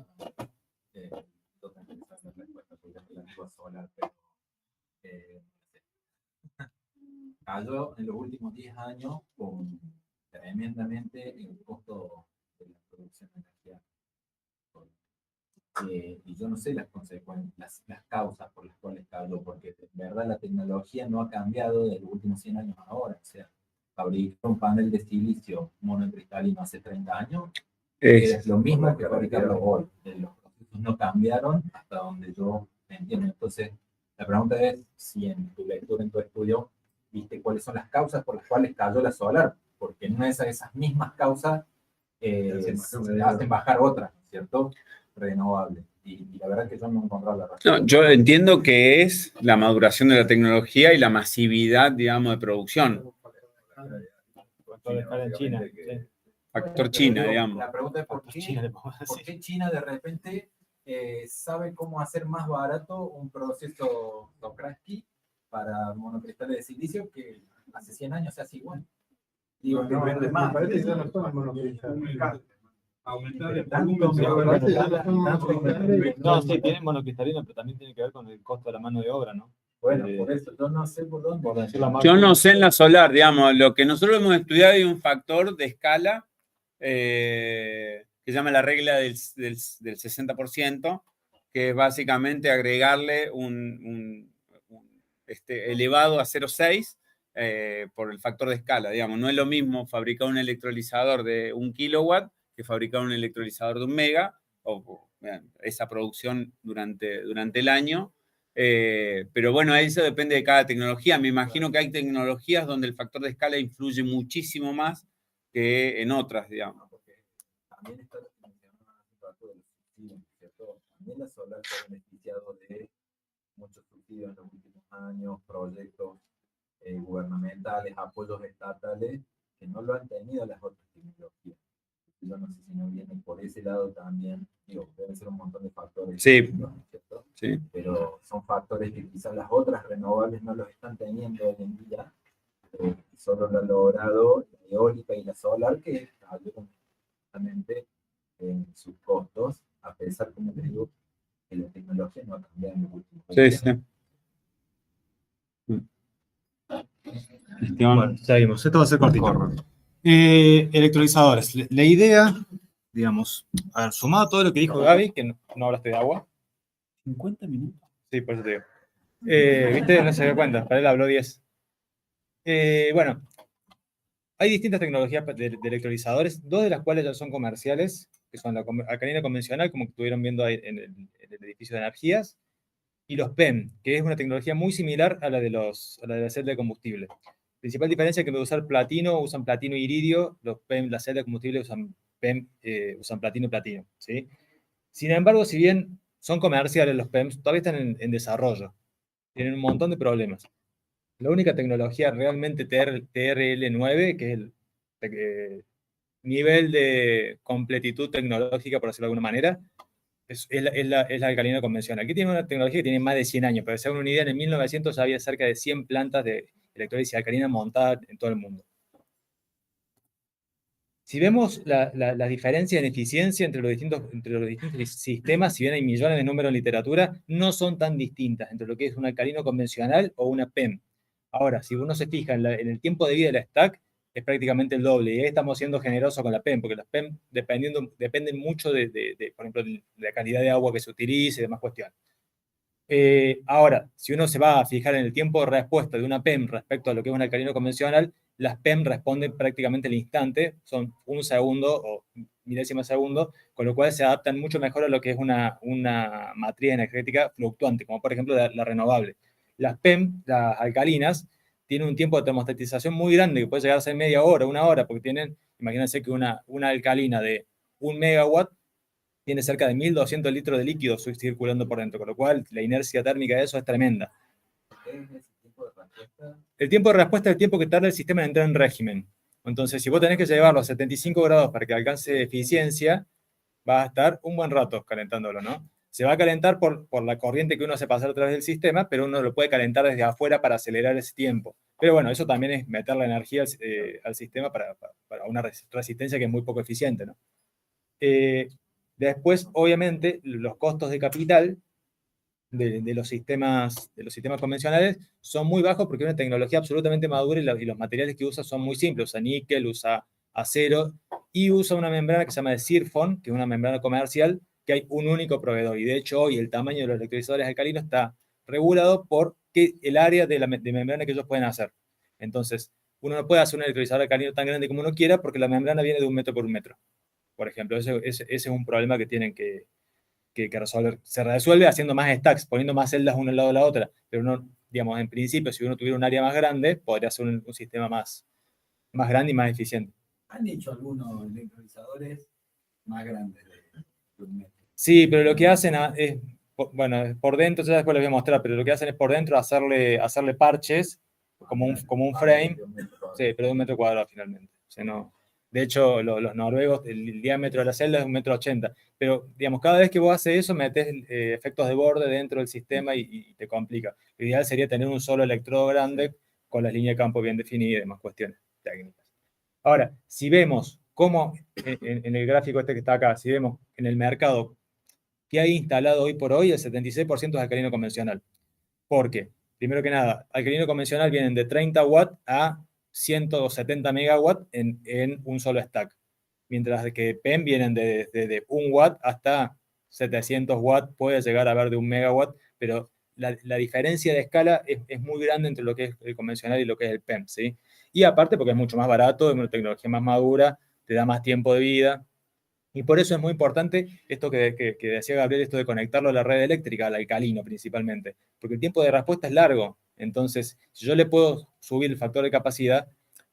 Cayó en los últimos 10 años tremendamente el costo de la producción de energía. Y yo no sé las consecuencias, las causas por las cuales cayó, porque de verdad la tecnología no ha cambiado de los últimos 100 años ahora. O sea, fabricar un panel de silicio monocristalino hace 30 años es lo mismo que fabricarlo hoy. Los procesos no cambiaron hasta donde yo entiendo. Entonces, la pregunta es si en tu lectura, en tu estudio, viste cuáles son las causas por las cuales cayó la solar, porque no es esas mismas causas hacen bajar otras, ¿cierto? Renovables. Y la verdad es que yo no he encontrado la razón. No, yo entiendo que es la maduración de la tecnología y la masividad, digamos, de producción. Factor China, digamos. La pregunta es ¿por qué China de repente sabe cómo hacer más barato un proceso Tokrasky para monocristales de silicio que hace 100 años se hace igual? Digo, no, vende más. Parece que ya no son monocristales. Aumentar el volumen. No, sí, tienen monocristalino, pero también tiene que ver con el costo de la mano de obra, ¿no? Bueno, por eso, yo no sé por dónde. Yo no sé en la solar, digamos, lo que nosotros hemos estudiado hay un factor de escala que se llama la regla del 60%, que es básicamente agregarle un elevado a 0,6 por el factor de escala, digamos. No es lo mismo fabricar un electrolizador de 1 kilowatt que fabricar un electrolizador de 1 mega, esa producción durante el año. Pero bueno, eso depende de cada tecnología. Me imagino que hay tecnologías donde el factor de escala influye muchísimo más que en otras, digamos. Porque también está mencionando hace rato de los subsidios, ¿cierto? También la solar se ha beneficiado de muchos subsidios en los últimos años, proyectos gubernamentales, apoyos estatales, que no lo han tenido las otras tecnologías. Yo no sé si no viene por ese lado también, digo, deben ser un montón de factores, Sí. ¿cierto? Sí. Pero son factores que quizás las otras renovables no los están teniendo hoy en día, solo lo ha logrado la eólica y la solar, que ayudan justamente en sus costos, a pesar, como te digo, que la tecnología no ha cambiado en los últimos años. Sí. Bueno, seguimos. Esto va a ser cortito. Electrolizadores. La idea, digamos, a ver, sumado a todo lo que dijo Gaby, que no hablaste de agua. 50 minutos. Sí, por eso te digo. ¿Viste? No se dio cuenta, para él habló 10. Bueno, hay distintas tecnologías de electrolizadores, dos de las cuales ya son comerciales, que son la alcalina convencional, como que estuvieron viendo ahí en el edificio de energías, y los PEM, que es una tecnología muy similar a la de la celda de combustible. La principal diferencia es que en vez de usar platino, usan platino e iridio, los PEM, la celda de combustible usan PEM, usan platino y platino, ¿sí? Sin embargo, si bien son comerciales los PEMs, todavía están en desarrollo. Tienen un montón de problemas. La única tecnología realmente TRL9, que es el nivel de completitud tecnológica, por decirlo de alguna manera, es la alcalina convencional. Aquí tiene una tecnología que tiene más de 100 años. Para que se hagan una idea, en el 1900 ya había cerca de 100 plantas de electrólisis alcalina montadas en todo el mundo. Si vemos la diferencia en eficiencia entre los distintos sistemas, si bien hay millones de números en literatura, no son tan distintas entre lo que es un alcalino convencional o una PEM. Ahora, si uno se fija en el tiempo de vida de la stack, es prácticamente el doble. Y ahí estamos siendo generosos con la PEM, porque las PEM dependen mucho por ejemplo, de la calidad de agua que se utilice y demás cuestiones. Ahora, si uno se va a fijar en el tiempo de respuesta de una PEM respecto a lo que es un alcalino convencional, las PEM responden prácticamente al instante, son un segundo o milésima de segundo, con lo cual se adaptan mucho mejor a lo que es una matriz energética fluctuante, como por ejemplo la renovable. Las PEM, las alcalinas, tienen un tiempo de termostatización muy grande, que puede llegar a ser media hora, una hora, porque tienen, imagínense que una alcalina de 1 megawatt tiene cerca de 1.200 litros de líquido circulando por dentro, con lo cual la inercia térmica de eso es tremenda. ¿Qué es ese tiempo de respuesta? El tiempo de respuesta es el tiempo que tarda el sistema en entrar en régimen. Entonces, si vos tenés que llevarlo a 75 grados para que alcance eficiencia, va a estar un buen rato calentándolo, ¿no? Se va a calentar por la corriente que uno hace pasar a través del sistema, pero uno lo puede calentar desde afuera para acelerar ese tiempo. Pero bueno, eso también es meter la energía al sistema para una resistencia que es muy poco eficiente, ¿no? Después, obviamente, los costos de capital de los sistemas convencionales son muy bajos porque es una tecnología absolutamente madura y los materiales que usa son muy simples. Usa níquel, usa acero y usa una membrana que se llama de Zirfon, que es una membrana comercial, que hay un único proveedor. Y de hecho, hoy el tamaño de los electrolizadores alcalinos está regulado por el área de membrana que ellos pueden hacer. Entonces, uno no puede hacer un electrolizador alcalino tan grande como uno quiera porque la membrana viene de 1 metro por 1 metro. Por ejemplo, ese es un problema que tienen que resolver. Se resuelve haciendo más stacks, poniendo más celdas una al lado de la otra, pero no, digamos, en principio, si uno tuviera un área más grande, podría ser un sistema más grande y más eficiente. ¿Han hecho algunos electrolizadores más grandes de 1 metro? Sí, pero lo que hacen es, bueno, por dentro, ya después les voy a mostrar, pero lo que hacen es por dentro hacerle parches, como un frame, sí, pero de 1 metro cuadrado finalmente. O sea, no. De hecho, los noruegos, el diámetro de la celda es 1,80 m. Pero, digamos, cada vez que vos haces eso, metes efectos de borde dentro del sistema y te complica. Lo ideal sería tener un solo electrodo grande con las líneas de campo bien definidas y demás cuestiones técnicas. Ahora, si vemos cómo, en el gráfico este que está acá, si vemos en el mercado que hay instalado hoy por hoy, el 76% es alcalino convencional. ¿Por qué? Primero que nada, alcalino convencional vienen de 30 watts a 170 megawatts en un solo stack. Mientras que PEM vienen de 1 watt hasta 700 watts, puede llegar a haber de 1 megawatt, pero la diferencia de escala es muy grande entre lo que es el convencional y lo que es el PEM, ¿sí? Y aparte porque es mucho más barato, es una tecnología más madura, te da más tiempo de vida. Y por eso es muy importante esto que decía Gabriel, esto de conectarlo a la red eléctrica, al alcalino principalmente, porque el tiempo de respuesta es largo. Entonces, si yo le puedo subir el factor de capacidad,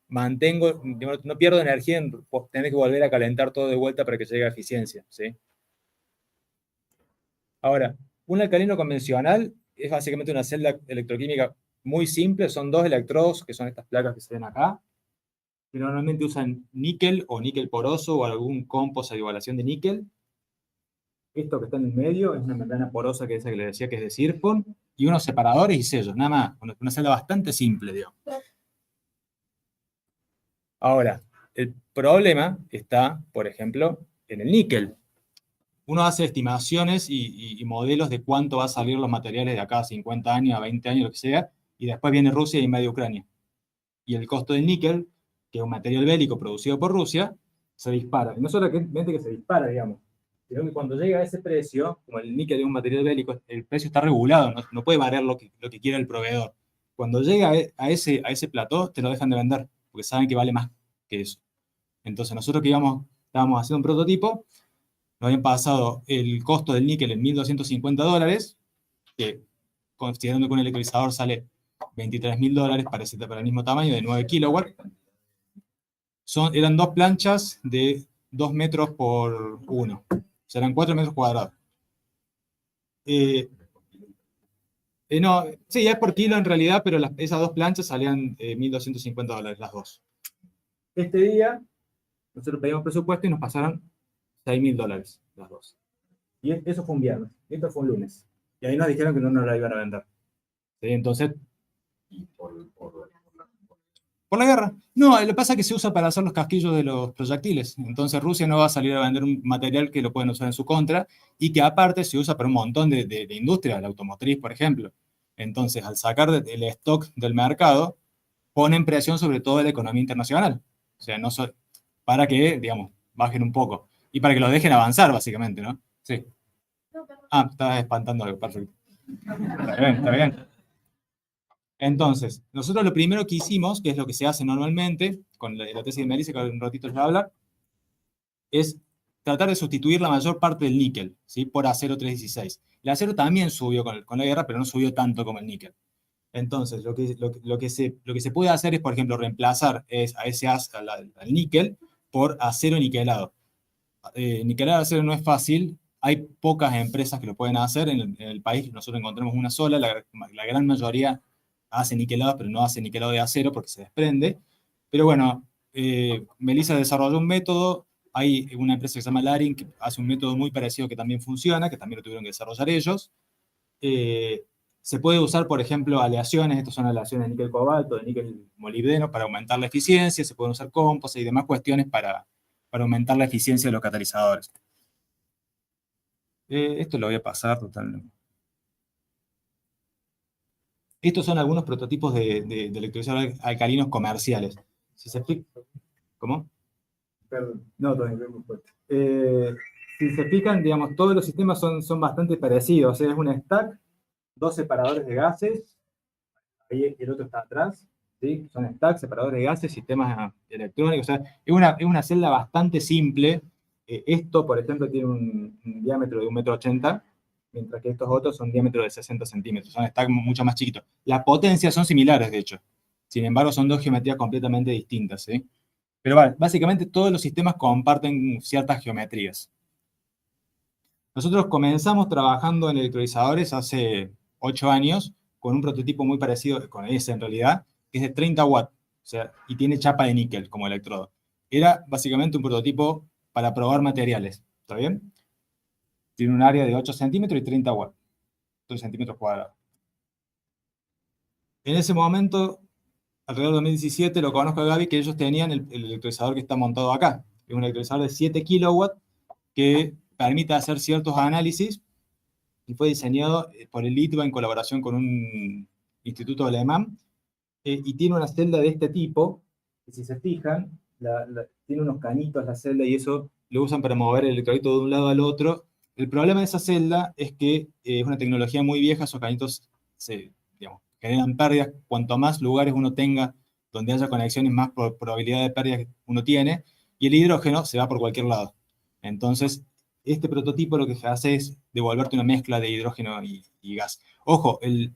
mantengo, no pierdo energía en tener que volver a calentar todo de vuelta para que llegue a eficiencia, ¿sí? Ahora, un alcalino convencional es básicamente una celda electroquímica muy simple, son 2 electrodos, que son estas placas que se ven acá, que normalmente usan níquel o níquel poroso o algún compost a igualación de níquel. Esto que está en el medio es una membrana porosa que es esa que le decía que es de zircon, y unos separadores y sellos, nada más, una celda bastante simple, digamos. Ahora, el problema está, por ejemplo, en el níquel. Uno hace estimaciones y modelos de cuánto va a salir los materiales de acá a 50 años, a 20 años, lo que sea, y después viene Rusia y invade Ucrania. Y el costo del níquel, que es un material bélico producido por Rusia, se dispara. Y no solamente que se dispara, digamos, sino que cuando llega a ese precio, como el níquel es un material bélico, el precio está regulado, no puede variar lo que quiera el proveedor. Cuando llega a ese plató, te lo dejan de vender, porque saben que vale más que eso. Entonces nosotros que estábamos haciendo un prototipo, nos habían pasado el costo del níquel en $1.250, que considerando que un electrolizador sale $23.000 para el mismo tamaño, de 9 kilowatts. Eran 2 planchas de 2 metros por 1. O sea, eran 4 metros cuadrados. No, sí, ya es por kilo en realidad, pero esas 2 planchas salían $1.250 las 2. Este día, nosotros pedimos presupuesto y nos pasaron $6.000 las 2. Y eso fue un viernes. Esto fue un lunes. Y ahí nos dijeron que no nos la iban a vender. ¿Sí? Entonces, ¿por la guerra? No, lo que pasa es que se usa para hacer los casquillos de los proyectiles. Entonces Rusia no va a salir a vender un material que lo pueden usar en su contra y que aparte se usa para un montón de industrias, la automotriz, por ejemplo. Entonces, al sacar el stock del mercado, ponen presión sobre toda la economía internacional. O sea, para que, digamos, bajen un poco. Y para que los dejen avanzar, básicamente, ¿no? Sí. Ah, estás espantando algo, perfecto. Está bien. Entonces, nosotros lo primero que hicimos, que es lo que se hace normalmente, con la tesis de Melissa, que un ratito les voy a hablar, es tratar de sustituir la mayor parte del níquel, ¿sí? Por acero 316. El acero también subió con la guerra, pero no subió tanto como el níquel. Entonces, lo que se puede hacer es, por ejemplo, reemplazar al níquel por acero niquelado. Niquelar acero no es fácil, hay pocas empresas que lo pueden hacer. En el país nosotros encontramos una sola, la gran mayoría hace niquelado, pero no hace niquelado de acero porque se desprende. Pero bueno, Melissa desarrolló un método, hay una empresa que se llama Laring que hace un método muy parecido que también funciona, que también lo tuvieron que desarrollar ellos. Se puede usar, por ejemplo, aleaciones, estas son aleaciones de níquel-cobalto, de níquel-molibdeno para aumentar la eficiencia, se pueden usar compostes y demás cuestiones para aumentar la eficiencia de los catalizadores. Esto lo voy a pasar totalmente. Estos son algunos prototipos de electrolizadores alcalinos comerciales. Si se fijan, ¿cómo? Perdón. No, todavía muy fuerte. Si se fijan, digamos, todos los sistemas son bastante parecidos. O sea, es una stack, 2 separadores de gases, ahí el otro está atrás, ¿sí? Son stacks, separadores de gases, sistemas electrónicos. O sea, es una celda bastante simple. Esto, por ejemplo, tiene un diámetro de 1,80 m, mientras que estos otros son diámetro de 60 centímetros. Son stacks mucho más chiquitos. Las potencias son similares, de hecho. Sin embargo, son 2 geometrías completamente distintas, ¿sí? Pero vale, básicamente todos los sistemas comparten ciertas geometrías. Nosotros comenzamos trabajando en electrolizadores hace 8 años con un prototipo muy parecido, con ese en realidad, que es de 30 watts, o sea, y tiene chapa de níquel como electrodo. Era básicamente un prototipo para probar materiales, ¿está bien? Tiene un área de 8 centímetros y 30 watts, 2 centímetros cuadrados. En ese momento, alrededor de 2017, lo conozco a Gaby, que ellos tenían el electrolizador que está montado acá. Es un electrolizador de 7 kilowatts que permite hacer ciertos análisis y fue diseñado por el ITBA en colaboración con un instituto alemán, y tiene una celda de este tipo, que si se fijan, tiene unos cañitos la celda y eso lo usan para mover el electrolito de un lado al otro. El problema de esa celda es que es una tecnología muy vieja, esos cañitos generan pérdidas. Cuanto más lugares uno tenga donde haya conexiones, más probabilidad de pérdida uno tiene, y el hidrógeno se va por cualquier lado. Entonces, este prototipo lo que hace es devolverte una mezcla de hidrógeno y gas. Ojo, y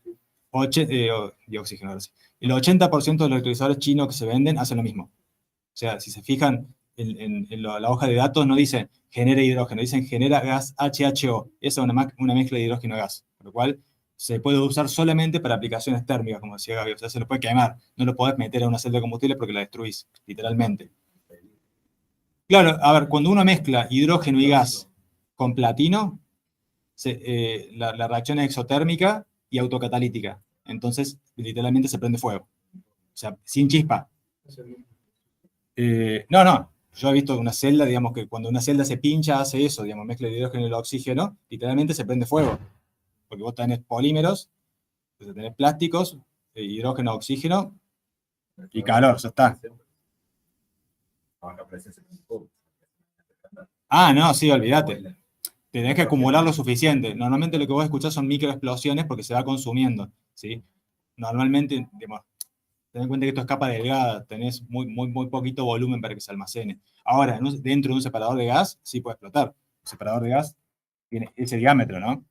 oxígeno, ahora sí. El 80% de los electrolizadores chinos que se venden hacen lo mismo. O sea, si se fijan en la hoja de datos, no dicen genera hidrógeno, dicen genera gas HHO. Esa es una mezcla de hidrógeno y gas, por lo cual se puede usar solamente para aplicaciones térmicas, como decía Gaby. O sea, se lo puede quemar, no lo podés meter a una celda de combustible porque la destruís, literalmente. Claro, a ver, cuando uno mezcla hidrógeno y gas con platino, la reacción es exotérmica y autocatalítica. Entonces, literalmente se prende fuego. O sea, sin chispa. No. Yo he visto una celda, digamos que cuando una celda se pincha, hace eso, digamos, mezcla el hidrógeno y el oxígeno, literalmente se prende fuego. Porque vos tenés polímeros, tenés plásticos, hidrógeno, oxígeno y calor, eso está. Ah, no, sí, olvídate. Tenés que acumular lo suficiente. Normalmente lo que vos escuchás son microexplosiones porque se va consumiendo, ¿sí? Normalmente, digamos, ten en cuenta que esto es capa delgada, tenés muy poquito volumen para que se almacene. Ahora, dentro de un separador de gas, sí puede explotar. Un separador de gas tiene ese diámetro, ¿no?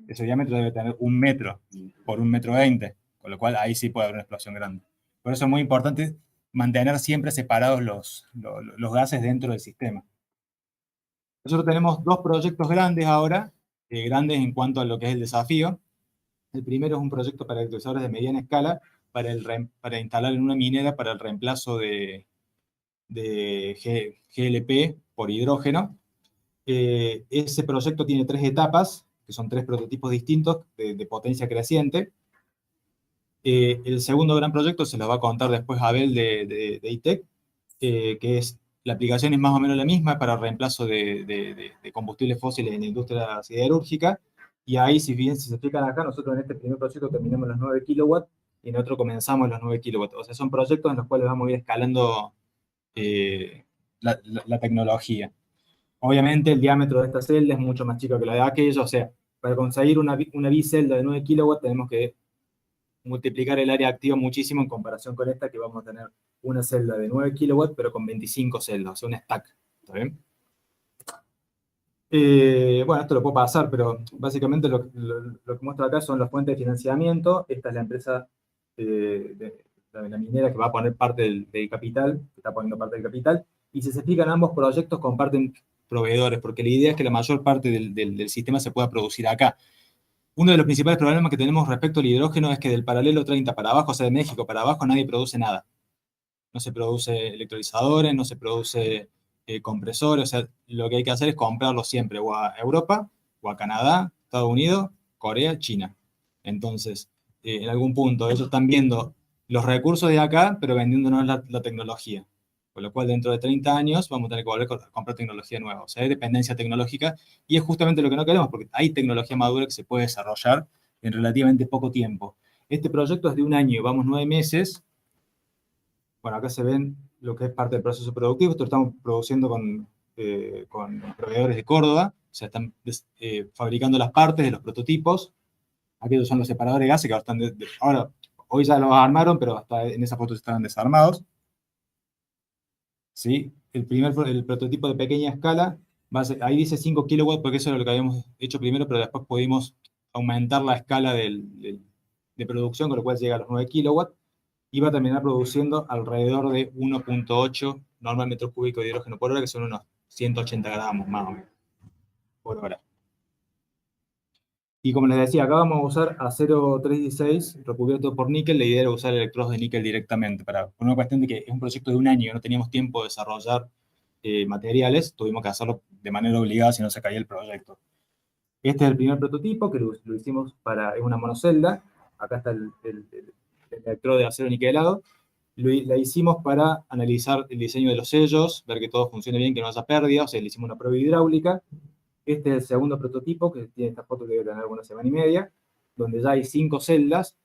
Ese diámetro debe tener 1 metro por 1,20 m, con lo cual ahí sí puede haber una explosión grande. Por eso es muy importante mantener siempre separados los gases dentro del sistema. Nosotros tenemos 2 proyectos grandes ahora, grandes en cuanto a lo que es el desafío. El primero es un proyecto para electrolizadores de mediana escala, para instalar en una minera para el reemplazo de GLP por hidrógeno. Ese proyecto tiene 3 etapas, que son 3 prototipos distintos de potencia creciente. El segundo gran proyecto se lo va a contar después Abel de ITEC, que es, la aplicación es más o menos la misma para reemplazo de combustibles fósiles en la industria siderúrgica. Y ahí, si se fijan acá, nosotros en este primer proyecto terminamos los 9 kilowatts y en otro comenzamos los 9 kilowatts. O sea, son proyectos en los cuales vamos a ir escalando la tecnología. Obviamente el diámetro de esta celda es mucho más chico que la de aquello, o sea, para conseguir una bicelda de 9 kilowatts tenemos que multiplicar el área activa muchísimo en comparación con esta, que vamos a tener una celda de 9 kilowatts, pero con 25 celdas, o sea, un stack. ¿Está bien? Bueno, esto lo puedo pasar, pero básicamente lo que muestro acá son las fuentes de financiamiento. Esta es la empresa la minera que va a poner parte del capital, que está poniendo parte del capital, y si se fijan, ambos proyectos comparten proveedores, porque la idea es que la mayor parte del sistema se pueda producir acá. Uno de los principales problemas que tenemos respecto al hidrógeno es que del paralelo 30 para abajo, o sea, de México para abajo, nadie produce nada. No se produce electrolizadores, no se produce compresores, o sea, lo que hay que hacer es comprarlo siempre o a Europa, o a Canadá, Estados Unidos, Corea, China. Entonces, en algún punto ellos están viendo los recursos de acá, pero vendiéndonos la tecnología. Con lo cual, dentro de 30 años vamos a tener que volver a comprar tecnología nueva. O sea, hay dependencia tecnológica y es justamente lo que no queremos, porque hay tecnología madura que se puede desarrollar en relativamente poco tiempo. Este proyecto es de 1 año, vamos 9 meses. Bueno, acá se ven lo que es parte del proceso productivo. Esto lo estamos produciendo con proveedores de Córdoba. O sea, están fabricando las partes de los prototipos. Aquellos son los separadores de gases que ahora están... ahora, hoy ya los armaron, pero hasta en esa foto estaban desarmados. ¿Sí? El prototipo de pequeña escala, ahí dice 5 kilowatts porque eso era lo que habíamos hecho primero, pero después pudimos aumentar la escala de producción, con lo cual llega a los 9 kilowatts, y va a terminar produciendo alrededor de 1,8 normal metros cúbicos de hidrógeno por hora, que son unos 180 gramos más o menos por hora. Y como les decía, acá vamos a usar acero 316 recubierto por níquel. La idea era usar electrodos de níquel directamente, por una cuestión de que es un proyecto de 1 año, no teníamos tiempo de desarrollar materiales, tuvimos que hacerlo de manera obligada, si no se caía el proyecto. Este es el primer prototipo, que lo hicimos es una monocelda. Acá está el electrodo de acero niquelado. La hicimos para analizar el diseño de los sellos, ver que todo funcione bien, que no haya pérdida, o sea, le hicimos una prueba hidráulica. Este es el segundo prototipo, que tiene esta foto que debe tener una semana y media, donde ya hay 5 celdas.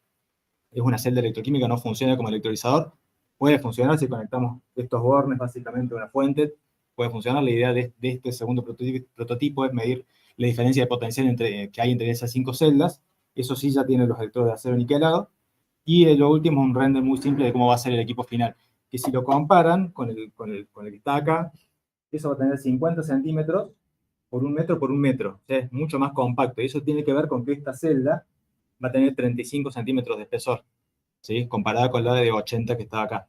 Es una celda electroquímica, no funciona como electrolizador. Puede funcionar si conectamos estos bornes, básicamente a una fuente. Puede funcionar. La idea de este segundo prototipo es medir la diferencia de potencial que hay entre esas 5 celdas. Eso sí ya tiene los electrodos de acero niquelado. Y lo último es un render muy simple de cómo va a ser el equipo final. Que si lo comparan con el que está acá, eso va a tener 50 centímetros por 1 metro por 1 metro. O sea, es mucho más compacto. Y eso tiene que ver con que esta celda va a tener 35 centímetros de espesor, ¿sí? Comparada con la de 80 que está acá.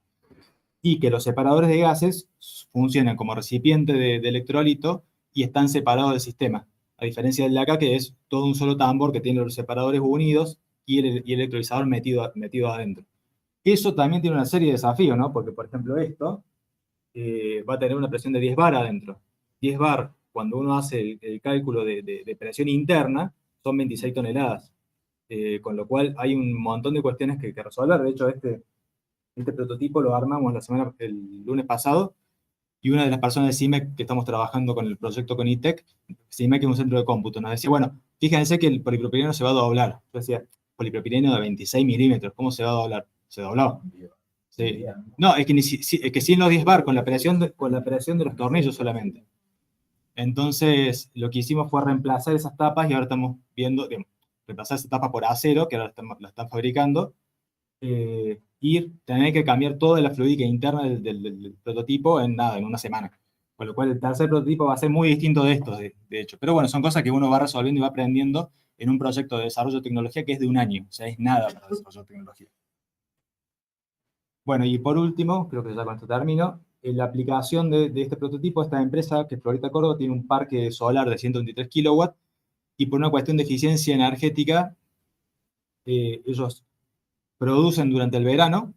Y que los separadores de gases funcionan como recipiente de electrolito y están separados del sistema. A diferencia del de acá, que es todo un solo tambor que tiene los separadores unidos y el electrolizador metido adentro. Eso también tiene una serie de desafíos, ¿no? Porque, por ejemplo, esto va a tener una presión de 10 bar adentro. 10 bar, cuando uno hace el cálculo de presión interna, son 26 toneladas. Con lo cual hay un montón de cuestiones que resolver. De hecho, este prototipo lo armamos el lunes pasado, y una de las personas de CIMEC que estamos trabajando con el proyecto con ITEC, CIMEC es un centro de cómputo, nos decía, bueno, fíjense que el polipropileno se va a doblar. Yo decía, polipropileno de 26 milímetros, ¿cómo se va a doblar? Se dobló. Sí. No, es que sin los 10 bar, con la operación de los tornillos solamente. Entonces, lo que hicimos fue reemplazar esas tapas y ahora estamos viendo, digamos, reemplazar esa tapa por acero, que ahora la están fabricando, y tener que cambiar toda la fluídica interna del prototipo en una semana. Con lo cual el tercer prototipo va a ser muy distinto de estos, de hecho. Pero bueno, son cosas que uno va resolviendo y va aprendiendo en un proyecto de desarrollo de tecnología que es de 1 año. O sea, es nada para desarrollar tecnología. Bueno, y por último, creo que ya con esto termino, la aplicación de este prototipo, esta empresa, que es Florita Córdoba, tiene un parque solar de 123 kilowatts, y por una cuestión de eficiencia energética, ellos producen durante el verano,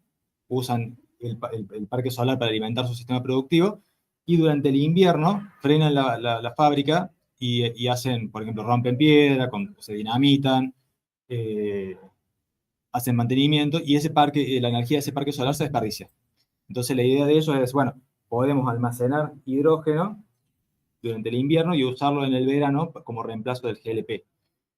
usan el parque solar para alimentar su sistema productivo, y durante el invierno frenan la fábrica y hacen, por ejemplo, rompen piedra, se dinamitan, hacen mantenimiento, y la energía de ese parque solar se desperdicia. Entonces la idea de ellos es, bueno, podemos almacenar hidrógeno durante el invierno y usarlo en el verano como reemplazo del GLP.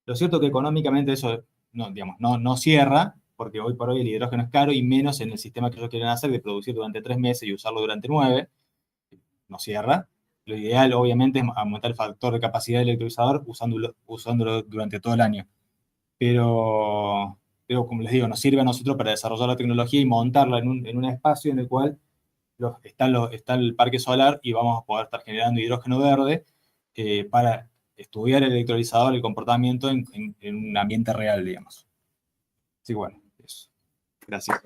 Lo cierto es que económicamente eso no cierra, porque hoy por hoy el hidrógeno es caro, y menos en el sistema que ellos quieren hacer de producir durante 3 meses y usarlo durante 9, no cierra. Lo ideal, obviamente, es aumentar el factor de capacidad del electrolizador usándolo durante todo el año. Pero como les digo, nos sirve a nosotros para desarrollar la tecnología y montarla en un espacio en el cual está el parque solar, y vamos a poder estar generando hidrógeno verde para estudiar el electrolizador, el comportamiento en un ambiente real, digamos. Sí, bueno, eso. Gracias.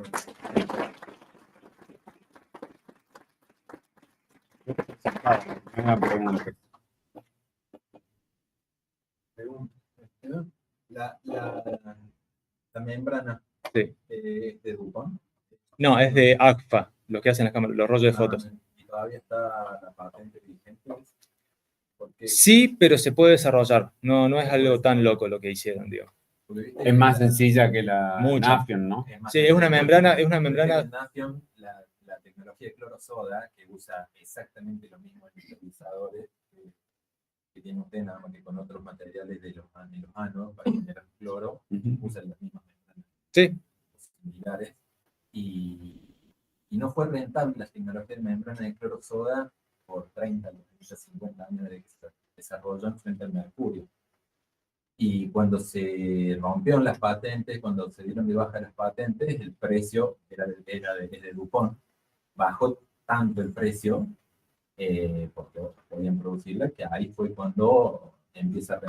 Una pregunta. La membrana Sí. de DuPont. No, es de ACFA, lo que hacen las cámaras, los rollos de fotos. ¿Y todavía está la patente vigente? Porque Sí, pero se puede desarrollar. No es algo tan loco lo que hicieron, digo. Es más sencilla que la Mucho. Nafion, ¿no? Sí, es una membrana. Nafion, la tecnología de cloro-soda, que usa exactamente lo mismo en electrolizadores que tiene usted, nada más que con otros materiales de los ánodos para generar cloro, usan las mismas membranas. Sí. Similares. Y no fue rentable la tecnología de membrana de cloro-soda por 30, 50 años de que se desarrolló frente al mercurio. Y cuando se rompieron las patentes, cuando se dieron de baja las patentes, el precio era de DuPont. Bajó tanto el precio, porque otros podían producirla, que ahí fue cuando empieza a